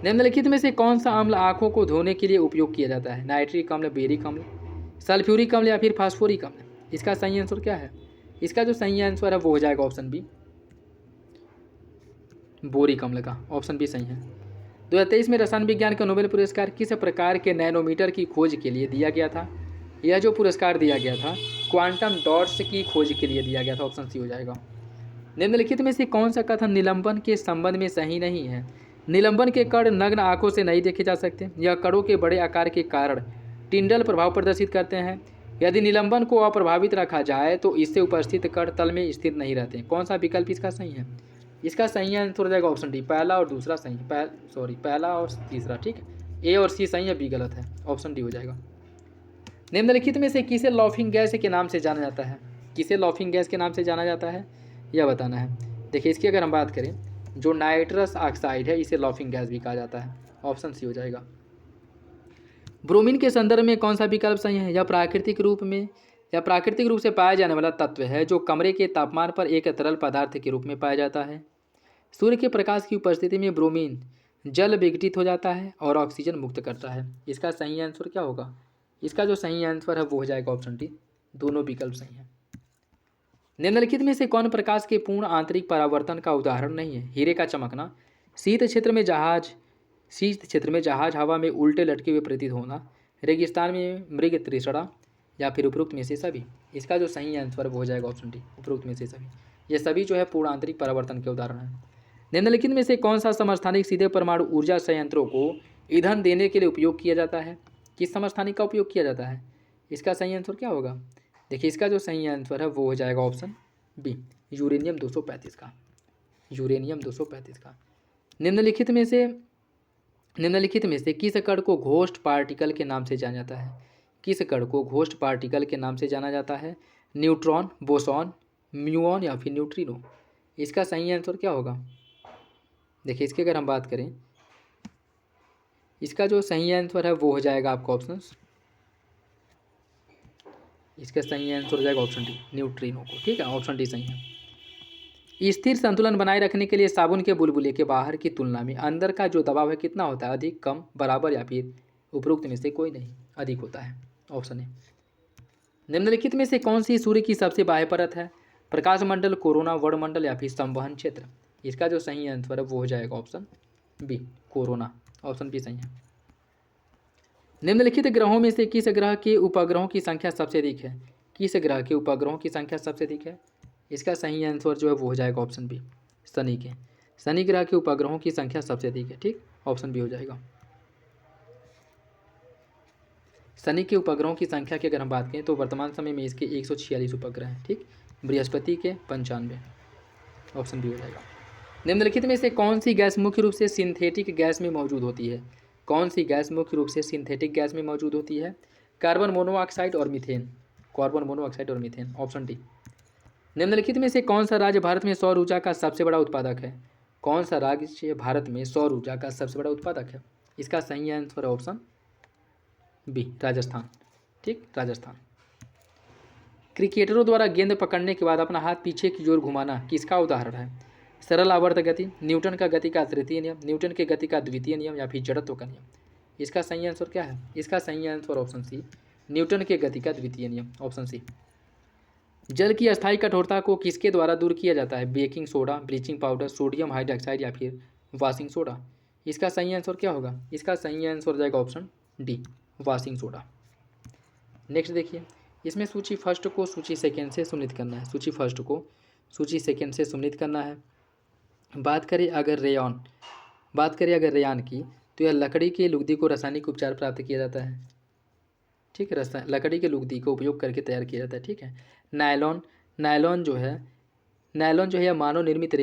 निम्नलिखित में से कौन सा अम्ल आंखों को धोने के लिए उपयोग किया जाता है? नाइट्रिक अम्ल, बेरिक अम्ल, सल्फ्यूरिक अम्ल या फिर फास्फोरिक अम्ल? इसका सही आंसर क्या है? इसका जो सही आंसर है वो हो जाएगा ऑप्शन बी, बोरिक अम्ल का। ऑप्शन बी सही है। 2023 में रसायन विज्ञान का नोबेल पुरस्कार किस प्रकार के नैनोमीटर की खोज के लिए दिया गया था? यह जो पुरस्कार दिया गया था क्वांटम डॉट्स की खोज के लिए दिया गया था। ऑप्शन सी हो जाएगा। निम्नलिखित में से कौन सा कथन निलंबन के संबंध में सही नहीं है? निलंबन के कण नग्न आंखों से नहीं देखे जा सकते। यह कणों के बड़े आकार के कारण टिंडल प्रभाव प्रदर्शित करते हैं। यदि निलंबन को अप्रभावित रखा जाए तो इससे उपस्थित कण तल में स्थिर नहीं रहते। कौन सा विकल्प इसका सही है? इसका सही आंसर हो जाएगा ऑप्शन डी, पहला और दूसरा सही। पहला और तीसरा, ठीक है। ए और सी सही है, बी गलत है। ऑप्शन डी हो जाएगा। निम्नलिखित में से किसे लॉफिंग गैस के नाम से जाना जाता है? किसे लॉफिंग गैस के नाम से जाना जाता है यह बताना है। देखिए इसकी अगर हम बात करें, जो नाइट्रस ऑक्साइड है इसे लॉफिंग गैस भी कहा जाता है। ऑप्शन सी हो जाएगा। ब्रोमीन के संदर्भ में कौन सा विकल्प सही है? यह प्राकृतिक रूप से पाया जाने वाला तत्व है जो कमरे के तापमान पर एक तरल पदार्थ के रूप में पाया जाता है। सूर्य के प्रकाश की उपस्थिति में ब्रोमीन जल विघटित हो जाता है और ऑक्सीजन मुक्त करता है। इसका सही आंसर क्या होगा? इसका जो सही आंसर है वो हो जाएगा ऑप्शन डी, दोनों विकल्प सही हैं। निम्नलिखित में से कौन प्रकाश के पूर्ण आंतरिक परावर्तन का उदाहरण नहीं है? हीरे का चमकना, शीत क्षेत्र में जहाज हवा में उल्टे लटके हुए प्रतीत होना, रेगिस्तान में मृग तृषणा या फिर उपरोक्त में से सभी? इसका जो सही आंसर वो हो जाएगा ऑप्शन डी, उपरोक्त में से सभी। ये सभी जो है पूर्ण आंतरिक परावर्तन के उदाहरण हैं। निम्नलिखित में से कौन सा समस्थानिक सीधे परमाणु ऊर्जा संयंत्रों को ईंधन देने के लिए उपयोग किया जाता है? किस समस्थानिक का उपयोग किया जाता है? इसका सही आंसर क्या होगा? देखिए इसका जो सही आंसर है वो हो जाएगा ऑप्शन बी, यूरेनियम 235 का। यूरेनियम 235 का। निम्नलिखित में से किस कण को घोस्ट पार्टिकल के नाम से जाना जाता है? किस कण को घोस्ट पार्टिकल के नाम से जाना जाता है? न्यूट्रॉन, बोसॉन, म्यूऑन या फिर न्यूट्रिनो? इसका सही आंसर क्या होगा? देखिए इसकी अगर हम बात करें, इसका जो सही आंसर है वो हो जाएगा आपका ऑप्शन, इसका सही आंसर हो जाएगा ऑप्शन डी, न्यूट्रिनो को, ठीक है। ऑप्शन डी सही है। स्थिर संतुलन बनाए रखने के लिए साबुन के बुलबुले के बाहर की तुलना में अंदर का जो दबाव है कितना होता है? अधिक, कम, बराबर या फिर उपरोक्त में से कोई नहीं? अधिक होता है। Option A. निम्नलिखित में से कौन सी सूर्य की सबसे बाह्य परत है? प्रकाश मंडल, कोरोना, वर्णमंडल या फिर संवहन क्षेत्र? इसका जो सही आंसर है वो हो जाएगा option B, corona. Option B सही है। निम्नलिखित ग्रहों में से किस ग्रह के उपग्रहों की संख्या सबसे अधिक है? किस ग्रह के उपग्रहों की संख्या सबसे अधिक है? इसका सही आंसर जो है वो हो जाएगा ऑप्शन बी, शनि के। शनि ग्रह के उपग्रहों की संख्या सबसे अधिक है, ठीक, ऑप्शन बी हो जाएगा। शनि के उपग्रहों की संख्या की अगर हम बात करें तो वर्तमान समय में इसके 146 उपग्रह हैं, ठीक। बृहस्पति के 95, ऑप्शन बी हो जाएगा। निम्नलिखित में से कौन सी गैस मुख्य रूप से सिंथेटिक गैस में मौजूद होती है? कौन सी गैस मुख्य रूप से सिंथेटिक गैस में मौजूद होती है? कार्बन मोनोऑक्साइड और मीथेन। कार्बन मोनोऑक्साइड और मीथेन, ऑप्शन डी। निम्नलिखित में से कौन सा राज्य भारत में सौर ऊर्जा का सबसे बड़ा उत्पादक है? कौन सा राज्य भारत में सौर ऊर्जा का सबसे बड़ा उत्पादक है? इसका सही आंसर है ऑप्शन बी, राजस्थान, ठीक, राजस्थान। क्रिकेटरों द्वारा गेंद पकड़ने के बाद अपना हाथ पीछे की ओर घुमाना किसका उदाहरण है? सरल आवर्त गति, न्यूटन का गति का तृतीय नियम, न्यूटन के गति का द्वितीय नियम, या फिर जड़त्व का नियम। इसका सही आंसर क्या है? इसका सही आंसर ऑप्शन सी, न्यूटन के गति का द्वितीय नियम, ऑप्शन सी। जल की अस्थायी कठोरता को किसके द्वारा दूर किया जाता है? Baking soda, bleaching powder, sodium hydroxide, या फिर वॉशिंग सोडा। इसका सही आंसर क्या होगा? इसका सही आंसर हो जाएगा option D, washing soda. Next देखिए, इसमें सूची फर्स्ट को सूची सेकेंड से सम्मिलित करना है। सूची फर्स्ट को सूची सेकेंड से सम्मिलित करना है। बात करें अगर रेयान की, तो यह लकड़ी के लुगदी को रासायनिक उपचार प्राप्त किया जाता है, ठीक है। लकड़ी के लुगदी को उपयोग करके तैयार किया जाता है, ठीक है। नायलॉन जो है यह मानव निर्मित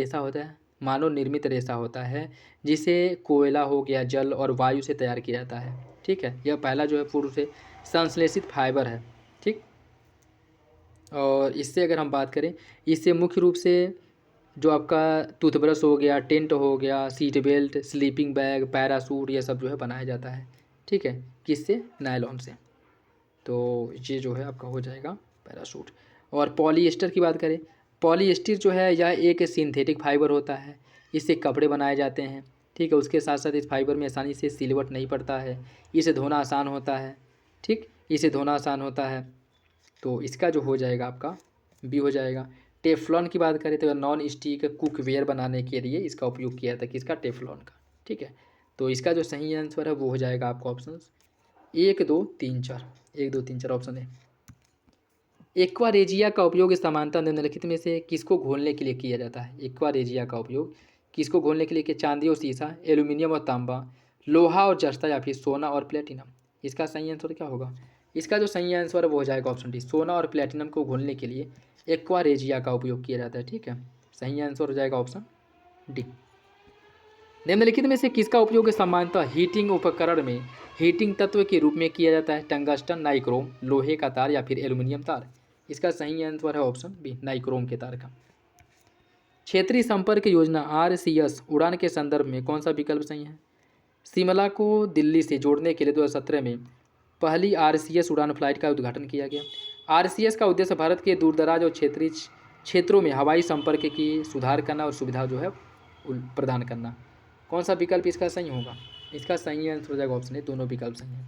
रेशा होता है जिसे कोयला हो गया, जल और वायु से तैयार किया जाता है, ठीक है। यह पहला जो है पूर्व से संश्लेषित फाइबर है, ठीक। और इससे अगर हम बात करें, इससे मुख्य रूप से जो आपका टूथब्रश हो गया, टेंट हो गया, seat belt, sleeping bag, parachute, ये सब जो है बनाया जाता है, ठीक है। किससे? नायलॉन से। तो ये जो है आपका हो जाएगा पैरासूट। और पॉलीएस्टर की बात करें, पॉलीएस्टर जो है यह एक सिंथेटिक फाइबर होता है, इससे कपड़े बनाए जाते हैं, ठीक है। उसके साथ साथ इस फाइबर में आसानी से सिलवट नहीं पड़ता है, इसे धोना आसान होता है, ठीक, इसे धोना आसान होता है। तो इसका जो हो जाएगा आपका बी हो जाएगा। टेफ्लॉन की बात करें तो नॉन स्टिक कुकवेयर बनाने के लिए इसका उपयोग किया था, किसका? टेफ्लॉन का, ठीक है। तो इसका जो सही आंसर है वो हो जाएगा आपका ऑप्शन 1 2 3 4, 1 2 3 4, ऑप्शन है। एक्वारेजिया का उपयोग समानता निम्नलिखित में से किसको घोलने के लिए किया जाता है? एक्वारेजिया का उपयोग किसको घोलने के लिए? कि चांदी और सीसा, एल्यूमिनियम और तांबा, लोहा और जस्ता, या फिर सोना और प्लेटिनम। इसका सही आंसर क्या होगा? इसका जो सही आंसर है वो हो जाएगा ऑप्शन डी, सोना और प्लेटिनम को घोलने के लिए एक्वारेजिया का उपयोग किया जाता है, ठीक है। सही आंसर हो जाएगा ऑप्शन डी। निम्नलिखित में से किसका उपयोग सामान्यतः हीटिंग उपकरण में हीटिंग तत्व के रूप में किया जाता है? टंगस्टन, नाइक्रोम, लोहे का तार, या फिर एल्यूमिनियम तार। इसका सही आंसर है ऑप्शन बी, नाइक्रोम के तार का। क्षेत्रीय संपर्क योजना RCS उड़ान के संदर्भ में कौन सा विकल्प सही है? शिमला को दिल्ली से जोड़ने के लिए 2017 में पहली RCS उड़ान फ्लाइट का उद्घाटन किया गया। RCS का उद्देश्य भारत के दूरदराज और क्षेत्रीय क्षेत्रों में हवाई संपर्क की सुधार करना और सुविधा जो है प्रदान करना। कौन सा विकल्प इसका सही होगा? इसका सही आंसर हो जाएगा ऑप्शन ए, दोनों विकल्प सही हैं।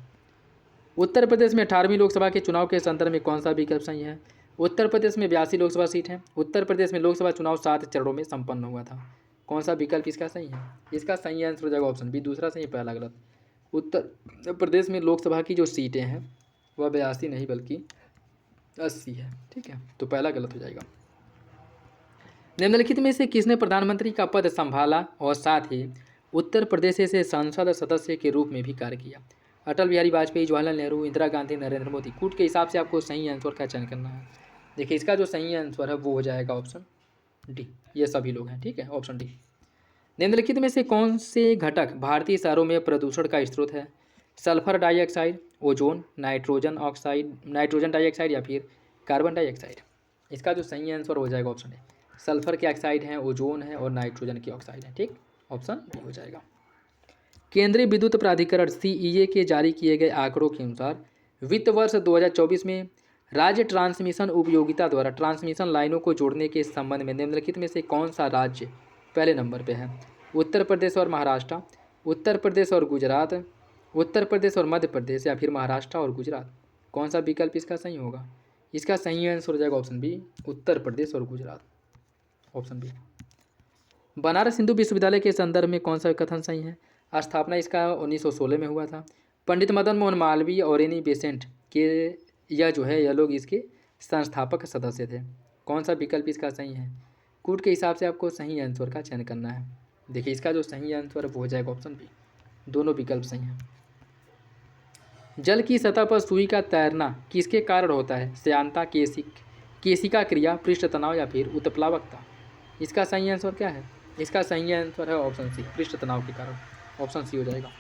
उत्तर प्रदेश में 18वीं लोकसभा के चुनाव के संदर्भ में कौन सा विकल्प सही है? उत्तर प्रदेश में 82 लोकसभा सीट हैं। उत्तर प्रदेश में लोकसभा चुनाव 7 चरणों में संपन्न हुआ था। कौन सा विकल्प इसका सही है? इसका सही आंसर हो जाएगा ऑप्शन बी, दूसरा सही, पहला गलत। उत्तर प्रदेश में लोकसभा की जो सीटें हैं वह 82 नहीं बल्कि 80 है, ठीक है। तो पहला गलत हो जाएगा। निम्नलिखित में से किसने प्रधानमंत्री का पद संभाला और साथ ही उत्तर प्रदेश से संसद सदस्य के रूप में भी कार्य किया? अटल बिहारी वाजपेयी, जवाहरलाल नेहरू, इंदिरा गांधी, नरेंद्र मोदी। कूट के हिसाब से आपको सही आंसर का चयन करना है। देखिए, इसका जो सही आंसर है वो हो जाएगा ऑप्शन डी, ये सभी लोग हैं, ठीक है, ऑप्शन डी। निम्नलिखित में से कौन से घटक भारतीय शहरों में प्रदूषण का स्रोत है? Sulphur dioxide, ozone, nitrogen dioxide, या फिर कार्बन डाइऑक्साइड। इसका जो सही आंसर हो जाएगा ऑप्शन ए, सल्फर के ऑक्साइड हैं, ओजोन है और नाइट्रोजन के ऑक्साइड हैं, ठीक, ऑप्शन बी हो जाएगा। केंद्रीय विद्युत प्राधिकरण CEA के जारी किए गए आंकड़ों के अनुसार वित्त वर्ष 2024 में राज्य ट्रांसमिशन उपयोगिता द्वारा ट्रांसमिशन लाइनों को जोड़ने के संबंध में निम्नलिखित में से कौन सा राज्य पहले नंबर पे है? उत्तर प्रदेश और महाराष्ट्र, उत्तर प्रदेश और गुजरात, उत्तर प्रदेश और मध्य प्रदेश, या फिर महाराष्ट्र और गुजरात। कौन सा विकल्प इसका सही होगा? इसका सही आंसर हो जाएगा ऑप्शन बी, उत्तर प्रदेश और गुजरात, ऑप्शन बी। बनारस हिंदू विश्वविद्यालय के संदर्भ में कौन सा कथन सही है? स्थापना इसका 1916 में हुआ था। पंडित मदन मोहन मालवीय और एनी बेसेंट के यह जो है यह लोग इसके संस्थापक सदस्य थे। कौन सा विकल्प इसका सही है? कूट के हिसाब से आपको सही आंसर का चयन करना है। देखिए इसका जो सही आंसर वो हो जाएगा ऑप्शन बी, दोनों विकल्प सही हैं। जल की सतह पर सुई का तैरना किसके कारण होता है? श्यानता, केशिका क्रिया, पृष्ठ तनाव या फिर उत्प्लावकता। इसका सही आंसर क्या है? इसका सही आंसर है ऑप्शन सी, पृष्ठ तनाव के कारण। ऑप्शन सी हो जाएगा।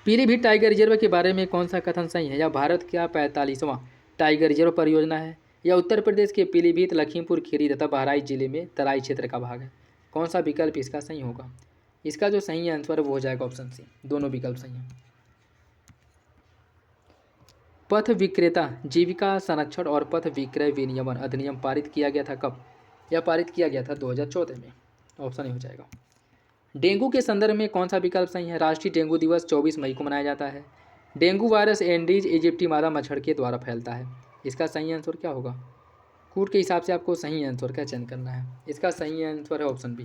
पीलीभीत टाइगर रिजर्व के बारे में कौन सा कथन सही है? यह भारत का 45वां टाइगर रिजर्व परियोजना है। यह उत्तर प्रदेश के पीलीभीत, लखीमपुर खीरी तथा बहराइच जिले में तराई क्षेत्र का भाग है। कौन सा विकल्प इसका सही होगा? इसका जो सही आंसर है वो हो जाएगा ऑप्शन सी, दोनों विकल्प सही हैं। पथ विक्रेता जीविका संरक्षण और पथ विक्रय विनियमन अधिनियम पारित किया गया था कब? यह पारित किया गया था 2014 में। ऑप्शन हो जाएगा। डेंगू के संदर्भ में कौन सा विकल्प सही है? राष्ट्रीय डेंगू दिवस 24 मई को मनाया जाता है। डेंगू वायरस एंडीज इजिप्टी मादा मच्छर के द्वारा फैलता है। इसका सही आंसर क्या होगा? कूट के हिसाब से आपको सही आंसर का चयन करना है। इसका सही आंसर है ऑप्शन बी,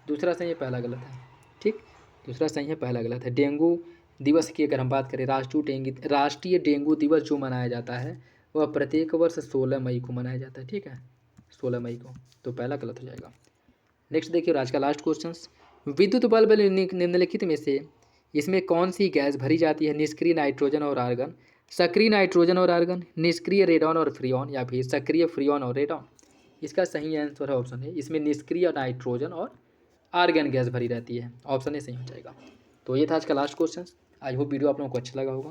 दूसरा सही है पहला गलत है। ठीक, दूसरा सही है पहला गलत है। डेंगू दिवस की अगर हम बात करें, राष्ट्रीय डेंगू दिवस जो मनाया जाता है वह प्रत्येक वर्ष 16 मई को मनाया जाता है। ठीक है, 16 मई को, तो पहला गलत हो जाएगा। नेक्स्ट देखिए आज का लास्ट क्वेश्चन, विद्युत बल्ब निम्नलिखित में से इसमें कौन सी गैस भरी जाती है? निष्क्रिय नाइट्रोजन और आर्गन, सक्रिय नाइट्रोजन और आर्गन, निष्क्रिय रेडॉन और फ्रियॉन या फिर सक्रिय फ्रियॉन और रेडॉन। इसका सही आंसर है ऑप्शन है, इसमें निष्क्रिय नाइट्रोजन और आर्गन गैस भरी रहती है। ऑप्शन ए सही हो जाएगा। तो ये था आज का last question. I hope video आप लोगों को अच्छा लगा होगा।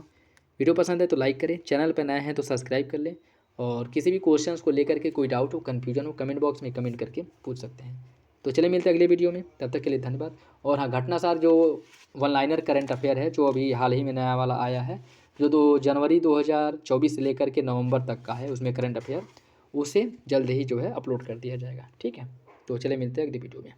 वीडियो पसंद है तो लाइक करें, चैनल पर नए हैं तो सब्सक्राइब कर लें, और किसी भी क्वेश्चंस को लेकर के कोई डाउट हो, कन्फ्यूजन हो, कमेंट बॉक्स में कमेंट करके पूछ सकते हैं। तो चलिए मिलते हैं अगले वीडियो में, तब तक के लिए धन्यवाद। और हाँ, घटनासार जो वन लाइनर करंट अफेयर है जो अभी हाल ही में नया वाला आया है, जो 2 जनवरी 2024 से लेकर के नवंबर तक का है, उसमें करंट अफेयर, उसे जल्द ही जो है अपलोड कर दिया जाएगा। ठीक है, तो चलिए मिलते हैं अगली वीडियो में।